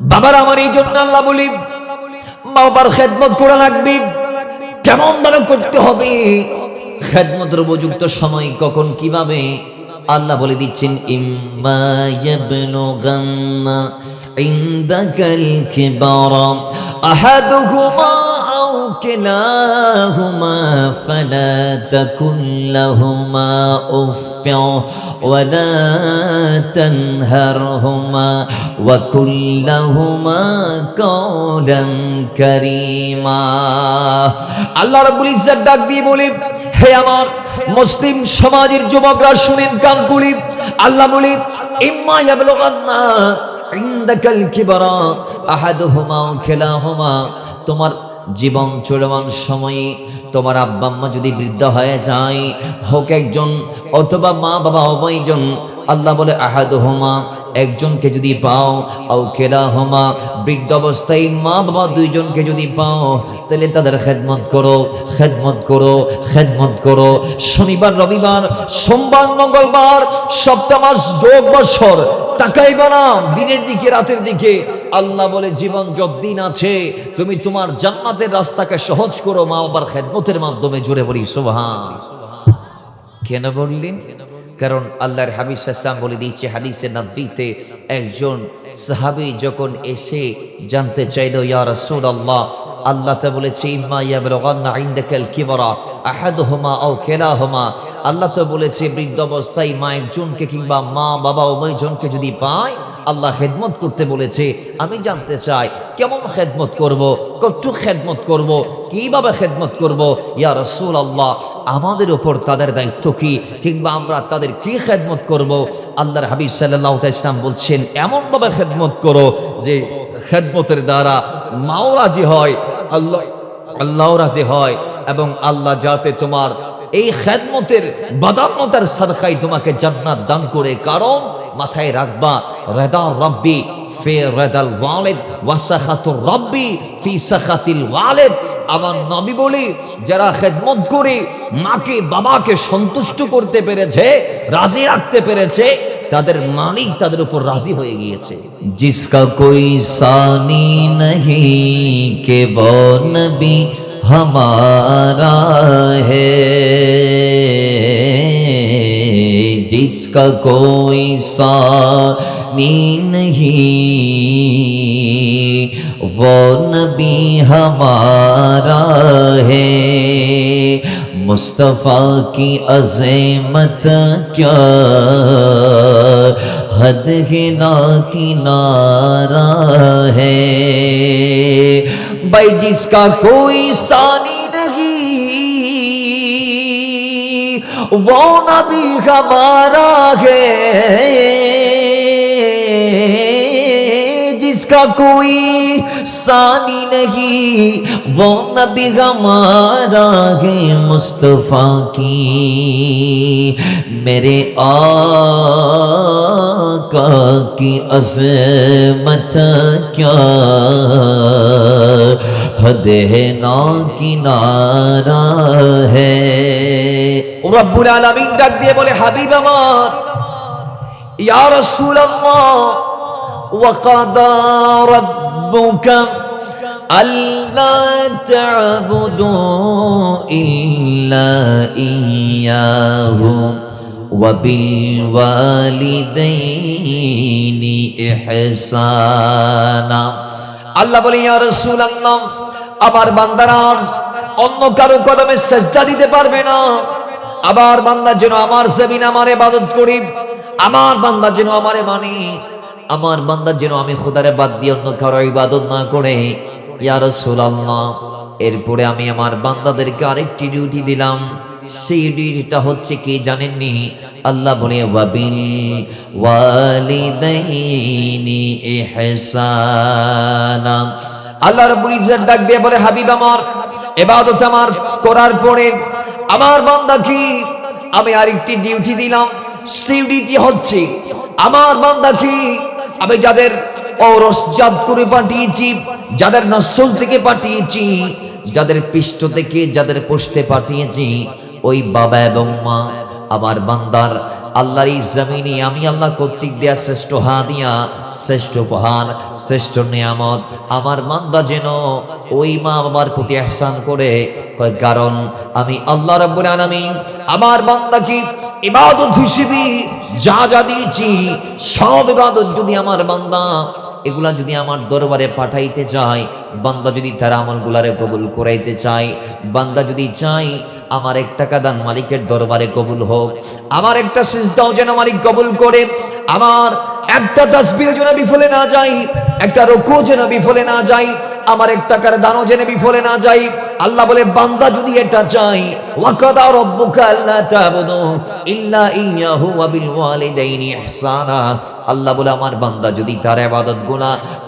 বাবার আমার এই জন্য আল্লাহ বলি মা বাবার খেদমত করা লাগবে। কেমন ভাবে করতে হবে, খেদমতের উপযুক্ত সময় কখন কিভাবে আল্লাহ বলে দিচ্ছেন, ইম্মা ইয়াবলুগান্না ইনদাকাল কিবারা আহাদুহুমা আও কিলাহুমা ফালা তাকুল লাহুমা উফফিন ওয়ালা তানহারহুমা ওয়া কুল লাহুমা কাওলান কারীমা। আল্লাহ রাব্বুল ইজ্জত ডাক দিয়ে বলে, হে আমার মুসলিম সমাজের যুবকরা শুনেন কান খুলে, আল্লাহ বলে ইম্মা ইয়াবলুগান্না ইনদাকাল কিবারা আহাদুহুমা আও কিলাহুমা, তোমার জীবন চলমান সময়ে তোমার আব্বা আম্মা যদি বৃদ্ধ হয়ে যায়, হোক একজন অথবা মা বাবা উভয়জন, আল্লাহ বলে আহাদুহুমা, একজনকে যদি পাও, আও কিলাহুমা, বৃদ্ধ অবস্থায় মা বাবা দুইজনকে যদি পাও, তাহলে তাদের খেদমত করো, খেদমত করো, খেদমত করো। শনিবার রবিবার সোমবার মঙ্গলবার সপ্তাহ মাস যোগ বছর তাকাইবা না দিনের দিকে রাতের দিকে। আল্লাহ বলে জীবন যতদিন আছে তুমি তোমার জান্নাতের রাস্তাকে সহজ করো মা বাবার খেদমতের মাধ্যমে। জোরে বলি সুবহান। কেন বললেন? কারণ আল্লাহর হাবিব সাল্লাল্লাহু আলাইহি ওয়াসাল্লাম বলে দিয়েছে হাদিসে নববীতে, একজন সাহাবী যখন এসে জানতে চাইল, ইয়া রাসূলুল্লাহ, আল্লাহ তা বলেছে ইম্মা ইয়াবলুগান্না ইনদাকাল কিবারা আহাদুহুমা আও কিলাহুমা, আল্লাহ তো বলেছে বৃদ্ধ অবস্থায় মা একজনকে কিংবা মা বাবা উভয়জনকে যদি পায় আল্লাহ খেদমত করতে বলেছে। আমি জানতে চাই কেমন খেদমত করব, কতটুকু খেদমত করব, কিভাবে খেদমত করব। ইয়া রাসূলুল্লাহ, আমাদের উপর তাদের দায়িত্ব কি, কিংবা আমরা তাদের কি খেদমত করব? আল্লাহর হাবিব সাল্লাল্লাহু আলাইহি ওয়াসাল্লাম বলছেন এমন ভাবে খেদমত করো যে খেদমতের দ্বারা মাও রাজি হয়, আল্লাহও রাজি হয়, এবং আল্লাহ যাতে তোমার এই খেদমতের বাদান্নতার সাদকায় তোমাকে জান্নাত দান করে। কারণ মাথায় রাখবা, রেদা রাব্বি ফি রেদাল ওয়ালিদ ওয়া সাখাতুর রাব্বি ফি সাখাতিল ওয়ালিদ। আমার নবী বলি, যারা খেদমত করে মাকে বাবাকে সন্তুষ্ট করতে পেরেছে, রাজি রাখতে পেরেছে, তাদের মালিক তাদের উপর রাজি হয়ে গিয়েছে। জিসকা কোই সানি নহি কে वो नबी हमारा है, जिसका कोई सानी नहीं वो नबी हमारा है। मुस्तफ़ा की अज़मत क्या हद है ना किनारा है। भाई जिसका कोई सानी नहीं वो नबी हमारा है, जिसका कोई सानी नहीं वो नबी हमारा है। मुस्तफा की मेरे आका की अज़मत क्या हद है ना किनारा है। रब्बुल आलामीन डाक दिए बोले, हाबिब আমার, या रसूल अल्लाह, وقضى ربك ألا تعبدوا إلا إياه وبالوالدين إحسانا। আল্লাহ বলে, ইয়া রাসূলুল্লাহ, আমার বান্দারা অন্য কারো কদমে সিজদা দিতে পারবে না। আমার বান্দা যেন আমার জমিন আমার ইবাদত করি, আমার বান্দা যেন আমারে মানে, আমার বান্দা যেন আমি খোদারে বাদ দিয়ে অন্য কারো ইবাদত না করে। ইয়া রাসূলুল্লাহ, এরপরে আমি আমার বান্দাদেরকে আরেকটি ডিউটি দিলাম। সেই ডিউটিটা হচ্ছে কি জানেননি? আল্লাহ বলে, ওয়াবিল ওয়ালিদাইনি ইহসানা। আল্লাহ রাব্বুল ইজ্জত ডাক দিয়ে বলে, হাবিব আমার, ইবাদত আমার করার পরে আমার বান্দা কি আমি আরেকটি ডিউটি দিলাম। সেই ডিউটি হচ্ছে আমার বান্দা কি আমি যাদের ঔরসজাত করে পাঠিয়েছি, যাদের নসল থেকে পাঠিয়েছি, যাদের পৃষ্ঠ থেকে যাদের পোষতে পাঠিয়েছি, ওই বাবা এবং মা আমার বান্দার আল্লাহর এই জমিনে আমি আল্লাহ কর্তৃক দেয়া শ্রেষ্ঠ হাদিয়া, শ্রেষ্ঠ উপহার, শ্রেষ্ঠ নিয়ামত আমার বান্দা যেন ওই মা বাবার প্রতি ইহসান করে। কারণ আমি আল্লাহ রাব্বুল আলামিন আমার বান্দাকে ইবাদত হিসেবে যা যা দিয়েছি, সব ইবাদত যদি আমার বান্দা এগুলা যদি আমার দরবারে পাঠাইতে চায়, বান্দা যদি তার আমলগুলারে কবুল করাইতে চায়, বান্দা যদি চাই আমার 1 টাকা দান মালিকের দরবারে কবুল হোক, আমার একটা সিজদাও যেন মালিক কবুল করে, আমার একটা তাসবিহ যেন বিফলে না যায়, একটা রুকু যেন বিফলে না যায়, আমার 1 টাকার দানও যেন বিফলে না যায়। আল্লাহ বলে বান্দা যদি এটা চাই, ওয়াকাদা রাব্বুকা আল্লা তা'বুদু ইল্লা ইয়্যাহু ওয়া বিল ওয়ালিদাইনি ইহসানা। আল্লাহ বলে আমার বান্দা যদি তার ইবাদতগুলো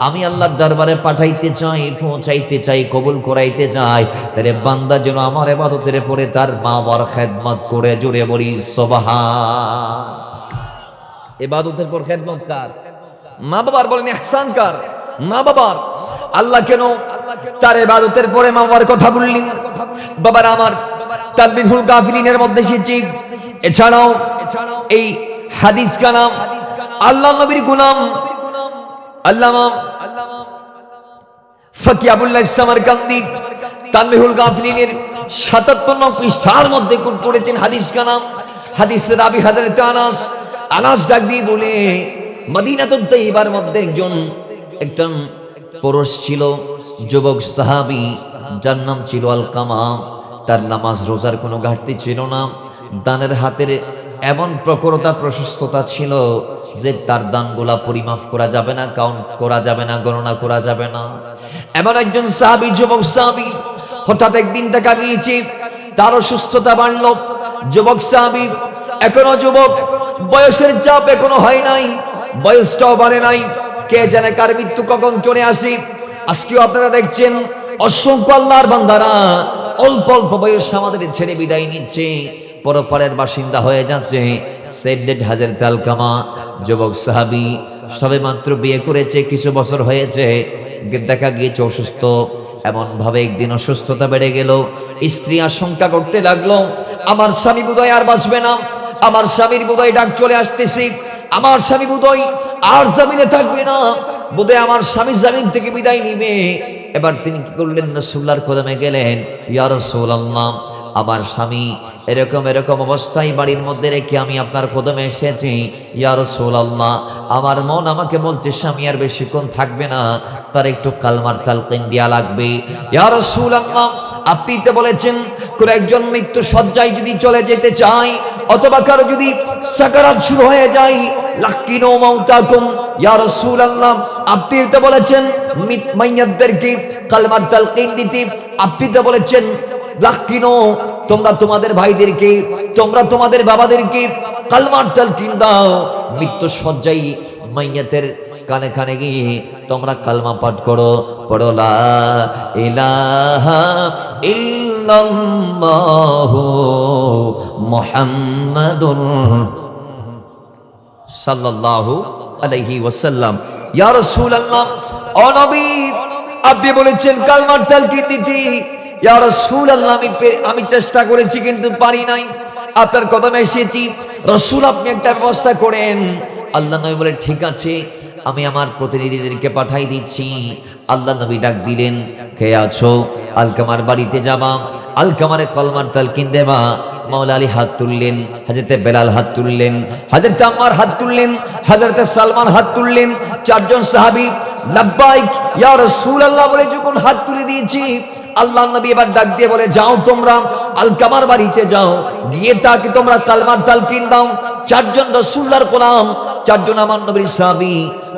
আমি আল্লাহর দরবারে পাঠাইতে চাই, পৌঁছাইতে চাই, কবুল করাইতে চাই, তাহলে বান্দা যেন আমার ইবাদতের পরে তার মা বাবার খেদমত করে। জোরে বলি সুবহান। ইবাদতের পর খেদমত কার? মা বাবার। বলেন ইহসান কার? মা বাবার। আল্লাহ কেন তার ইবাদতের পরে মা বাবার কথা বললেন? বাবার আমার তানবীহুল গাফিলিনের মধ্যে এসেছে। এছাড়াও এই হাদিস কালাম আল্লাহ নবীর গোলাম আল্লামা ফকি আবুল্লাহ সামারকান্দি তানবীহুল গাফিলিনের ৭৭ নং পৃষ্ঠার মধ্যে কোট করেছেন হাদিস কালাম। হাদিসের রাবি হযরত আনাস ডাক দিয়ে বলে, মদিনাতুত তাইয়্যিবার মধ্যে একজন পুরুষ ছিল, যুবক সাহাবী, যার নাম ছিল আলকামা। তার নামাজ রোজার কোনো ঘাটতি ছিল না, দানের হাতের এমন প্রখরতা প্রশস্ততা ছিল যে তার দানগুলা পরিমাপ করা যাবে না, কাউন্ট করা যাবে না, গণনা করা যাবে না। এমন একজন সাহাবী, যুবক সাহাবী, হঠাৎ একদিন দেখা গিয়েছে তার অসুস্থতা বাড়ল। যুবক সাহাবী এখনো যুবক, বয়সের চাপ এখনো হয় নাই, বয়সটাও বাড়ে নাই, কে জানে কার মৃত্যু কখন চলে আসে। আজকেও আপনারা দেখছেন অসংখ্য আল্লাহর বান্দারা অল্প অল্প বয়স আমাদের ছেড়ে বিদায় নিচ্ছে, পরপারের বাসিন্দা হয়ে যাচ্ছে। সেফ হযরত আলকামা যুবক সাহাবী সবে মাত্র বিয়ে করেছে, কিছু বছর হয়েছে, দেখা গিয়েছে অসুস্থ। এমন ভাবে একদিন অসুস্থতা বেড়ে গেল, স্ত্রী আশঙ্কা করতে লাগলো আমার স্বামী বোধহয় আর বাঁচবে না, আমার স্বামীর বোধহয় ডাক চলে আসতেছে, আমার স্বামী বোধহয় আর জমিনে থাকবে না, বোধহয় আমার স্বামী জমিন থেকে বিদায় নিবে। এবার তিনি কি করলেন? রাসূলুল্লাহর কদমে গেলেন, ইয়া রাসূলুল্লাহ, আমার স্বামী এরকম এরকম অবস্থায় বাড়ির মধ্যে রেখে আমি আপনার কদমে এসেছি, ইয়া রাসূলুল্লাহ, আমার মন আমাকে বলছে স্বামী আর বেশিক্ষণ থাকবে না, তার একটু কালমার তালকিন দেয়া লাগবে। ইয়া রাসূলুল্লাহ, আপনি তো বলেছেন কোন একজন মৃত্যু শয্যায় যদি চলে যেতে চায় অথবা কারো যদি সাকারাত শুরু হয়ে যায়, লাকিনু মাউতাকুম, ইয়া রাসূলুল্লাহ, আপনি তো বলেছেন মাইয়াতদেরকে কালমার তালকিন দিতে, আপনি তো বলেছেন লাকিনো, তোমরা তোমাদের ভাইদেরকে, তোমরা তোমাদের বাবাদেরকে কালমার তালকিন দাও। মৃত্যু শয্যায় মাইয়াতের কানে কানে গিয়ে তোমরা কালমা পাঠ করো, পড়ো লা ইলাহা ইল্লাল্লাহু মুহাম্মাদুর সাল্লাল্লাহু আলাইহি ওয়াসাল্লাম। ইয়া রাসূলুল্লাহ, ও নবী, আপনি বলেছেন কালমার তালকিন দিতে। ইয়া রাসূলুল্লাহ, আমি চেষ্টা করেছি কিন্তু পারি নাই, আপনার কদমে এসেছি, রাসূল আপনি একটা ব্যবস্থা করেন। আল্লাহ নবী বলে ঠিক আছে, আমি আমার প্রতিনিধিদেরকে পাঠাই দিচ্ছি। আল্লাহ নবী ডাক দিলেন, কে আছো? আলকামার বাড়িতে যাবা, আলকামারে কলমার তালকিন দেবা। মাওলা আলী হাত তুললেন, হযরতে বেলাল হাত তুললেন, হযরতে আম্মার হাত তুললেন, হযরতে সালমান হাত তুললেন। চারজন সাহাবী লাব্বাইক ইয়া রাসূলুল্লাহ বলে যখন হাত তুলে দিয়েছি, আল্লাহর নবী এবার ডাক দিয়ে বলে, যাও তোমরা আলকামার বাড়িতে যাও, গিয়ে তাকে তোমরা কালমার তালকিন দাও। চারজন রাসূলুল্লাহর গোলাম, চারজন আমার নবীর সাহাবী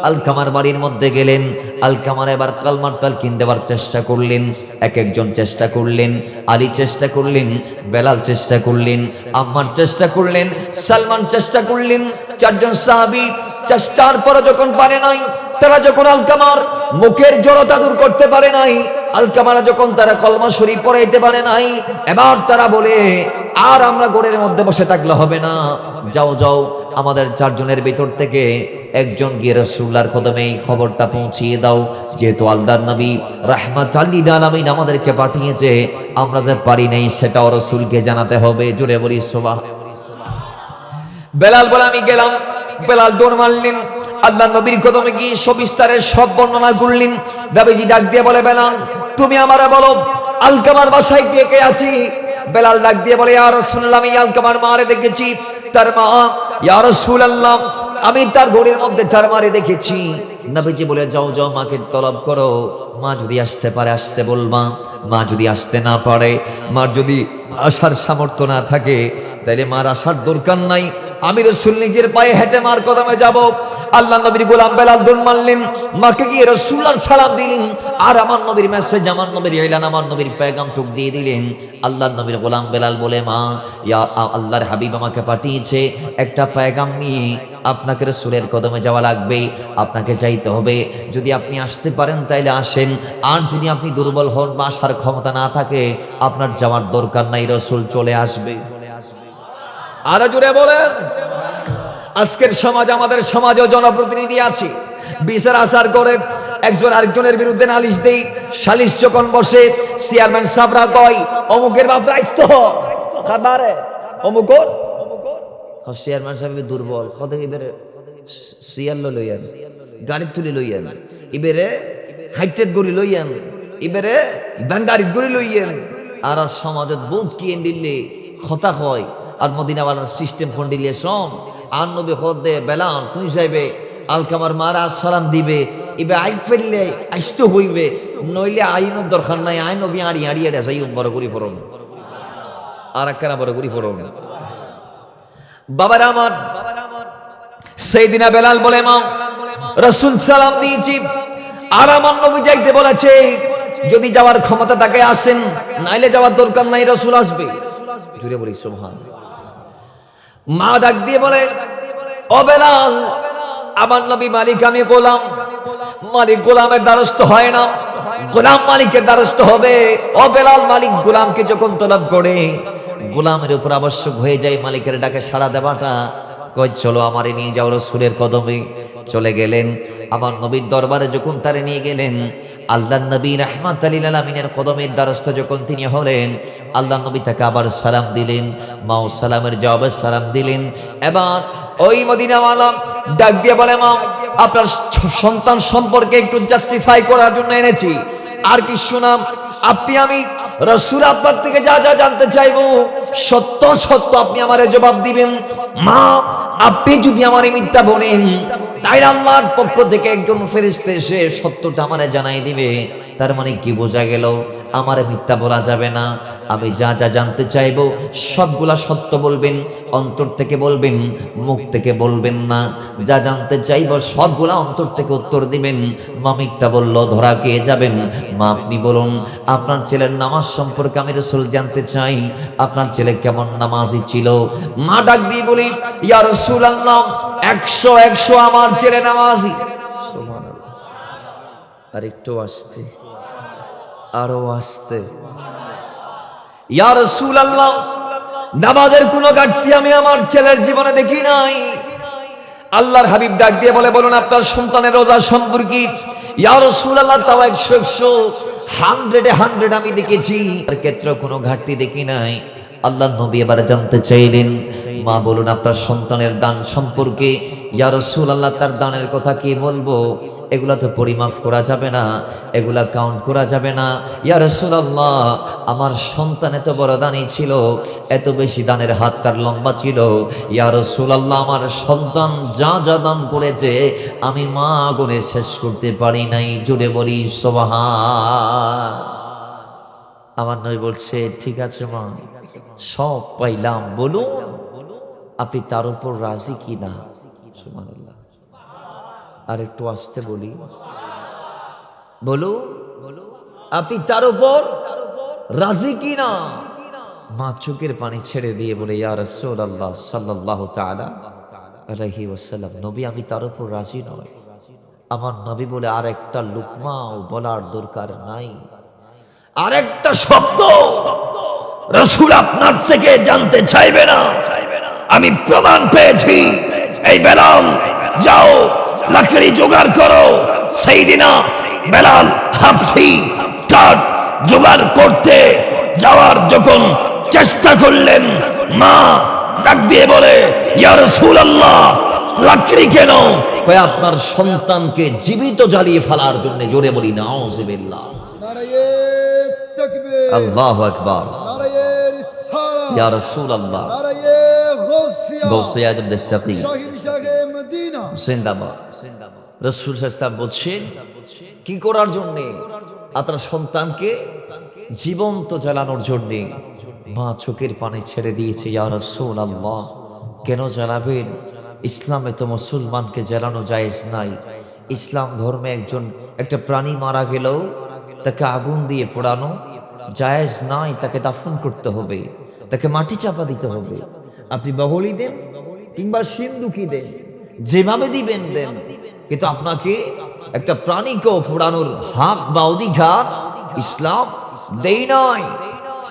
আলকামার বাড়ির মধ্যে গেলেন। আলকামার এবার কালমার তালকিন দেওয়ার চেষ্টা করলেন, এক একজন চেষ্টা করলেন। আলী চেষ্টা করলেন, বেলাল চেষ্টা করলেন, আম্মার চেষ্টা করলেন, সালমান চেষ্টা করলেন। চারজন সাহাবী চেষ্টার পর যখন পারে নাই, তারা যখন আলকামার মুখের জড়তা দূর করতে পারে নাই, আলকামারা যখন তারা কলমা শরীফ পড়াইতে পারে নাই, এবার তারা বলে, আর আমরা ঘরের মধ্যে বসে থাকলে হবে না, যাও যাও, আমাদের চারজনের ভিতর থেকে একজন গিয়ে রাসূলুল্লাহর কদমে এই খবরটা পৌঁছিয়ে দাও, যেহেতু আল্লাহর নবী রাহমাতুল লিল আলামিন আমাদেরকে পাঠিয়েছে, আমরা যে পারি নাই সেটাও রাসূলকে জানাতে হবে। জোরে বলি সুবহানাল্লাহ। বেলাল বলে আমি গেলাম। বেলাল দৌড় মারলেন, আল্লাহ নবীর কদমে গিয়ে সবিস্তারের সব বর্ণনা করলেন। নবীজি ডাক দিয়ে বলে, বেলাল তুমি আমারে বলো আলকামার বাসায় কে কে আছি? বেলাল ডাক দিয়ে বলে, ইয়া রাসূলুল্লাহ আমি আলকামার মারে দেখেছি, তার মা। ইয়া রাসূলুল্লাহ আমি তার ঘরের মধ্যে তার মারে দেখেছি। নবীজি বলে, যাও যাও মাকে তলব করো, মা যদি আসতে পারে আসতে বলবা, মা যদি আসতে না পারে, মার যদি আসার সামর্থ্য না থাকে তাইলে মার আসার দরকার নাই, আমি রাসূল নিজের পায়ে হেঁটে মার কদমে যাব। আল্লাহ নবীর গোলাম বেলাল দৌড় মারলেন, মাকে গিয়ে রাসূলুল্লাহর সালাম দিলেন, আর আমার নবীর মেসেজ, আমার নবীর এলান, আমার নবীর পেগাম টুক দিয়ে দিলেন। আল্লাহ নবীর গোলাম বেলাল বলে, মা ইয়া আল্লাহর হাবিব আমাকে পাঠিয়েছে একটা পেগাম নিয়ে, আপনাকে রাসূলের কদমে যাওয়া লাগবে, আপনাকে যাইতে হবে। যদি আপনি আসতে পারেন তাইলে আসেন, আর যদি আপনি দুর্বল হন বা আসার ক্ষমতা না থাকে আপনার যাওয়ার দরকার নাই, রাসূল চলে আসবে। আরো জোরে বলেন। আজকের সমাজ, আমাদের সমাজেও জনপ্রতিনিধি আছে, বিচার আচার করে একজন আরেকজনের বিরুদ্ধে নালিশ দেই। সালিশ যখন বসে চেয়ারম্যান সাহেবরা কয় অমুকের বাপ রাইস্ত খাবারে অমুকর চেয়ারম্যান সাহেব দুর্বল, কত এবারে চেয়ার লইয়ান, গাড়ি তুলি লইয়ান, এবারে হাইটের গড়ি লইয়ান, এবারে দান্ডারির গড়ি লইয়ান। আর সমাজত বহুত কি দিল্লি কথা হয়, আর মদিনাওয়ালার সিস্টেম ফন্ডিলিয়েশন আর নবী হদ দে বেলাল তুই যাইবে আলকামার মারা সালাম দিবে, এবে আইক ফেললে আইসতে হইবে, নইলে আইনের দরকার নাই, আইন নবী আড়ি আড়িয়ে যাই বড় করি ফরন আর একখানা বড় করি ফরন। বাবার আমার সেই দিনা বেলাল বলে, মা রাসূল সালাম দিয়েছি আর আমার নবী যাইতে বলেছে, যদি যাওয়ার ক্ষমতা তাকে আসেন, নাইলে যাওয়ার দরকার নাই, রাসূল আসবে। জুড়ে বলি সুবহানাল্লাহ। মা ডাক দিয়ে বলে, ও বেলাল আমার নবী মালিক, আমি গোলাম, মালিক গোলামের দ্বারস্থ হয় না, গোলাম মালিকের দ্বারস্থ হবে। ও বেলাল মালিক গোলামকে যখন তলব করে গোলামের উপর আবশ্যক হয়ে যায় মালিকের ডাকে সাড়া দেওয়াটা। কই চলো আমারে নিয়ে যাও রাসূলের কদমে। চলে গেলেন আমার নবীর দরবারে, যখন তারে নিয়ে গেলেন আল্লাহ নবী রাহমাতুল লিল আলামিনের কদমের দ্বারস্থ যখন তিনি হলেন, আল্লাহ নবী তাকে আবার সালাম দিলেন, মাও সালামের জবাবে সালাম দিলেন। এবার ওই মদিনাওয়ালা ডাক দিয়ে বলে, মা আপনার সন্তান সম্পর্কে একটু জাস্টিফাই করার জন্য এনেছি, আর কি শুনাম, আপনি আমি রাসূল আপনার থেকে যা যা জানতে চাইবো সত্য সত্য আপনি আমারে জবাব দিবেন। মা আপনি যদি আমারে মিথ্যা বলেন তাইলে আল্লাহর পক্ষ থেকে একজন ফেরেশতা এসে সত্যটা আমারে জানাই দিবে। তার মানে কি বোঝা গেল, আমারে মিথ্যা বলা যাবে না, আমি যা যা জানতে চাইবো সবগুলা সত্য বলবেন, অন্তর থেকে বলবেন, মুখ থেকে বলবেন না। যা জানতে চাইবো সবগুলা অন্তর থেকে উত্তর দিবেন। মা মিথ্যা বললো ধরা খেয়ে যাবেন। মা আপনি বলুন আপনার ছেলের নামাজ সম্পর্কে আমি রাসূল জানতে চাই, আপনার ছেলে কেমন নামাজি ছিল। মা ডাক দিয়ে বলি, ইয়া রাসূলুল্লাহ 100 আমার ছেলে নামাজি। সুবহানাল্লাহ। আর একটু আসছে, আরো আসতে, ইয়া রাসূলুল্লাহ নামাজের কোনো ঘাটতি আমি আমার ছেলের জীবনে দেখি নাই। আল্লাহর হাবিব ডাক দিয়ে বলে, বলুন আপনার সন্তানের রোজা সম্পর্কে। ইয়া রাসূলুল্লাহ তাও 100 আমি দেখেছি, আর ক্ষেত্রে কোনো ঘাটতি দেখি নাই। আল্লাহ নবী এবার জানতে চাইলেন, মা বলুন আপনার সন্তানের দান সম্পর্কে। ইয়া রাসূলুল্লাহ তার দানের কথা কি বলবো, এগুলা তো পরিমাপ করা যাবে না, এগুলা কাউন্ট করা যাবে না। ইয়া রাসূলুল্লাহ আমার সন্তান এত বড় দানি ছিল, এত বেশি দানের হাত তার লম্বা ছিল। ইয়া রাসূলুল্লাহ আমার সন্তান যা যা দান করেছে আমি মা গুণে শেষ করতে পারি নাই। জুড়ে বলি সুবহান। আমার নবী বলছে, ঠিক আছে মা সব পাইলাম, বলুন আপনি তার উপর রাজি কি না। সুবহানাল্লাহ। আর একটু আসতে বলি, বলুন আপনি তার উপর রাজি কি না। মা চোখের পানি ছেড়ে দিয়ে বলে, ইয়া রাসূলুল্লাহ সাল্লাল্লাহু তাআলা আলাইহি ওয়াসাল্লাম, নবী আমি তার উপর রাজি নই। আমার নবী বলে, আর একটা লুকমাও বলার দরকার নাই, আরেকটা শব্দ রাসূল আপনার থেকে জানতে চাইবে না। আমি প্রমাণ পেয়েছি। এই বেলাল যাও লাকড়ি জোগাড় করো। সেইদিনা বেলাল হাফসি কাঠ জোগাড় করতে যাওয়ার যখন চেষ্টা করলেন, মা ডাক দিয়ে বলে, ইয়া রাসূলুল্লাহ, লাকড়ি কেন? কয় আপনার সন্তানকে জীবিত জ্বালিয়ে ফেলার জন্য। জোরে বলি নাউযুবিল্লাহ। নারায়ে তাকবীর, আল্লাহু আকবার। নারায়ে রিসালাত, ইয়া রাসূলুল্লাহ, নারায়ে গাউসিয়া, গৌসে আজম দেশাফি শাহিন শাহে মদিনা। জিন্দাবাদ। রাসূল সাল্লাল্লাহু বলছেন কি করার জন্য? আপনার সন্তানকে জীবন্ত জ্বালানোর জন্য। মা চোখের পানি ছেড়ে দিয়েছে। ইয়া রাসূলুল্লাহ, কেন জ্বালাবেন? ইসলামে তো মুসলমানকে জ্বালানো জায়েজ নাই। ইসলাম ধর্মে একটা প্রাণী মারা গেলেও তাকে আগুন দিয়ে পোড়ানো জায়েজ নাই। তাকে দাফন করতে হবে, তাকে মাটি চাপা দিতে হবে। আপনি বহলি দেন কিংবা সিন্দুকি দেন, যেভাবে দিবেন দেন, কিন্তু আপনাকে একটা প্রাণীকেও পোড়ানোর হক বা অধিকার ইসলাম দেই নাই।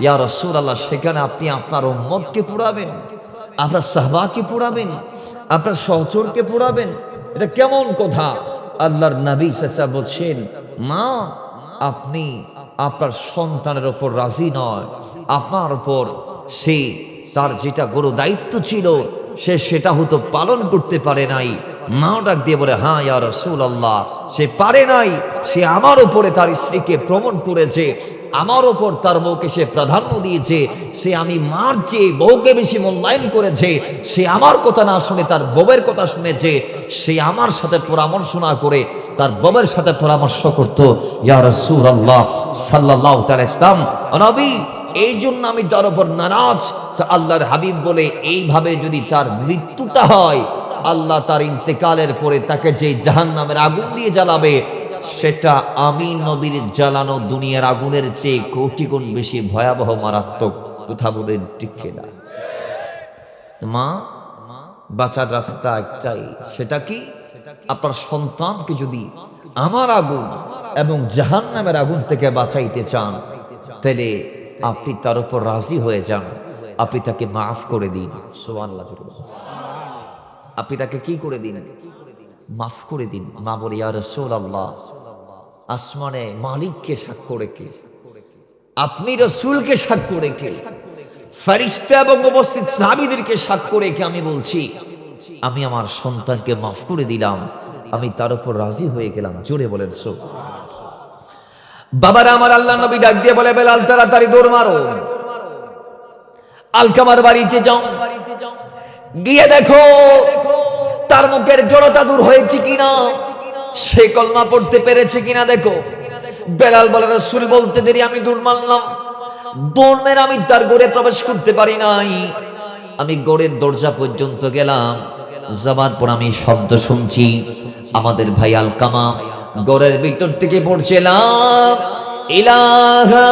ইয়া রাসূলুল্লাহ, সেখানে আপনি আপনার উম্মতকে পোড়াবেন, আপনার সাহাবাকে পোড়াবেন, আপনার সহচরকে পোড়াবেন? এটা কেমন কথা? আল্লাহর নবী সাল্লাল্লাহু আলাইহি বলছেন, মা আপনি আপনার সন্তানের উপর রাজি নয়, আপনার উপর সে তার যেটা বড় দায়িত্ব ছিল সেটা হয়তো পালন করতে পারে নাই। মাও ডাক দিয়ে বলে, হ্যাঁ ইয়া রাসূলুল্লাহ, সে পারে নাই। সে আমার উপরে তার স্ত্রীকে প্রমাণ করেছে, আমার ওপর তার বউকে সে প্রাধান্য দিয়েছে। সে আমি মার চেয়ে বউকে বেশি মূল্যায়ন করেছে। সে আমার কথা না শুনে তার বউয়ের কথা শুনেছে। সে আমার সাথে পরামর্শ না করে তার বউয়ের সাথে পরামর্শ করত। ইয়া রাসূলুল্লাহ সাল্লাল্লাহু আলাইহি ওয়াসাল্লাম, নবী এই জন্য আমি তার উপর নারাজ। তা আল্লাহর হাবিব বলে, এইভাবে যদি তার মৃত্যুটা হয়, আল্লাহ তার ইন্তেকালের পরে তাকে যে জাহান্নামের আগুন দিয়ে জ্বালাবে, সেটা আমি নবীর জ্বালানো দুনিয়ার আগুনের চেয়ে কোটি গুণ বেশি ভয়াবহ, মারাত্মক। কথা বলেন ঠিক কিনা? মা, বাঁচার রাস্তা একটাই, সেটা কি? আপনার সন্তানকে যদি আমার আগুন এবং জাহান্নামের আগুন থেকে বাঁচাইতে চান, তাহলে আপনি তার উপর রাজি হয়ে যান, আপনি তাকে মাফ করে দিন। সুবহানাল্লাহ। আপনি তাকে কি করে দিন? মাফ করে দিন। মা বলে, ইয়া রাসূলুল্লাহ, আসমানে মালিককে সাক্ষ্য রেখে, আপনি রাসূলকে সাক্ষ্য রেখে, ফেরেশতা এবং উপস্থিত সাহাবীদেরকে সাক্ষ্য রেখে আমি বলছি, আমি আমার সন্তানকে মাফ করে দিলাম, আমি তার উপর রাজি হয়ে গেলাম। জোরে বলেন সুবহানাল্লাহ। বাবারা আমার, আল্লাহ নবী ডাক দিয়ে বলে, বেলাল তাড়াতাড়ি দৌড় মারো, আলকামার বাড়িতে যাও, গিয়ে দেখো তার মুখের জড়তা দূর হয়েছে কিনা, সে কলমা পড়তে পেরেছে কিনা দেখো। বেলাল বলে, রাসূল বলতে দেরি, আমি দৌড় মারলাম। দৌড় মেরে আমি তার ঘরে প্রবেশ করতে পারি নাই। আমি ঘরের দরজা পর্যন্ত গেলাম, যাবার পর আমি শব্দ শুনছি, আমাদের ভাই আলকামা ঘরের ভিতর থেকে পড়ছে, লা ইলাহা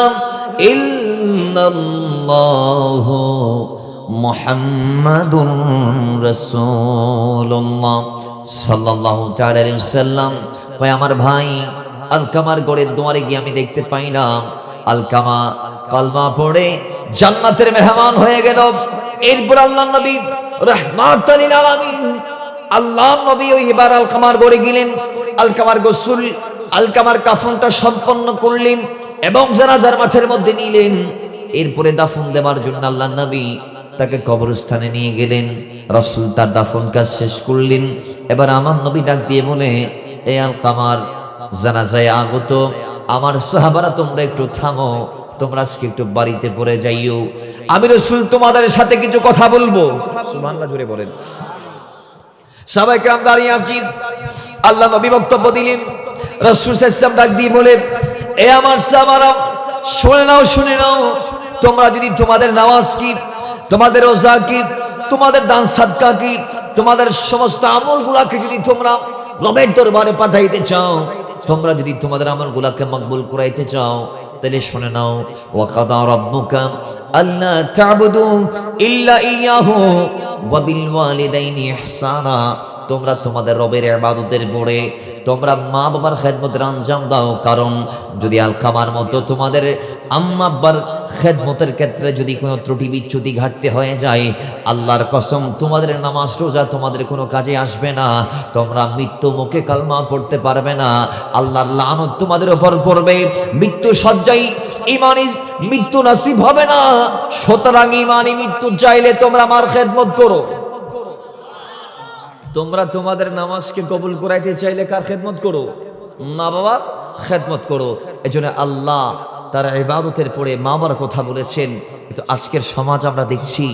ইল্লাল্লাহু মুহাম্মাদুর রাসূলুল্লাহ সাল্লাল্লাহু তাআলা আলাইহি ওয়াসাল্লাম। কয় আমার ভাই আলকামার ঘরের দুয়ারে গিয়ে আমি দেখতে পাইলাম আলকামা কালমা পড়ে জান্নাতের মেহমান হয়ে গেল। এরপর আল্লাহর নবী রাহমাতুল লিল আলামিন, আল্লাহর নবী এবার আলকামার ঘরে গেলেন, আলকামার গোসল, আলকামার কাফনটা সম্পন্ন করলেন এবং জানাজার মাঠের মধ্যে নিলেন। এরপরে দাফন দেওয়ার জন্য আল্লাহর নবী তাকে কবরস্থানে নিয়ে গেলেন। রাসূল তার দাফন কাজ শেষ করলেন। এবার আমার নবী ডাক দিয়ে বলে, এই আলকামার জানাজায় আগত আমার সাহাবারা, তোমরা একটু থামো, তোমরা আজকে একটু বাড়িতে পড়ে যাইও, আমি রাসূল তোমাদের সাথে কিছু কথা বলবো। সুবহানাল্লাহ, জোরে বলেন। সাহাবায়ে কেরাম দাঁড়িয়ে আছেন, আল্লাহ নবী বক্তব্য দিলেন। রাসূল সাল্লাল্লাহু আলাইহি ওয়াসাল্লাম ডাক দিয়ে বলে, এ আমার সাহাবারা, শুনে নাও, শুনে নাও, তোমরা যদি তোমাদের নামাজ কি, তোমাদের রোজা কি, তোমাদের দান সাদকা কি, তোমাদের সমস্ত আমলগুলোকে যদি তোমরা রবের দরবারে পাঠাইতে চাও, তোমরা যদি তোমাদের আমলগুলোকে মকবুল করাইতে চাও, তাহলে শুনে নাও, ওয়া কাদা রাব্বুকা আল্লা তা'বুদু ইল্লা ইয়াহু ওয়া বিল ওয়ালিদাইনি ইহসানা। তোমরা তোমাদের রবের ইবাদতের পরে তোমরা মা বাবার খেদমতের আঞ্জাম দাও। কারণ যদি আলকামার মতো তোমাদের আম্মা আব্বার খেদমতের ক্ষেত্রে যদি কোনো ত্রুটি বিচ্যুতি ঘাটতি হয়ে যায়, আল্লাহর কসম তোমাদের নামাজ রোজা তোমাদের কোনো কাজে আসবে না, তোমরা মৃত্যু মুখে কালমা পড়তে পারবে না, আল্লাহর লানত তোমাদের উপর পড়বে। মৃত্যু সজ্জায় ইমানি মৃত্যু নসিব হবে না, সুতরাং ইমানি মৃত্যু চাইলে তোমরা আমার খেদমত করো। তোমরা তোমাদের নামাজকে কবুল করাইতে চাইলে কার খেদমত করো? মা বাবার খেদমত করো। এজন্য আল্লাহ তার ইবাদতের পরে মা বাবার কথা বলেছেন। কিন্তু আজকের সমাজ আমরা দেখছি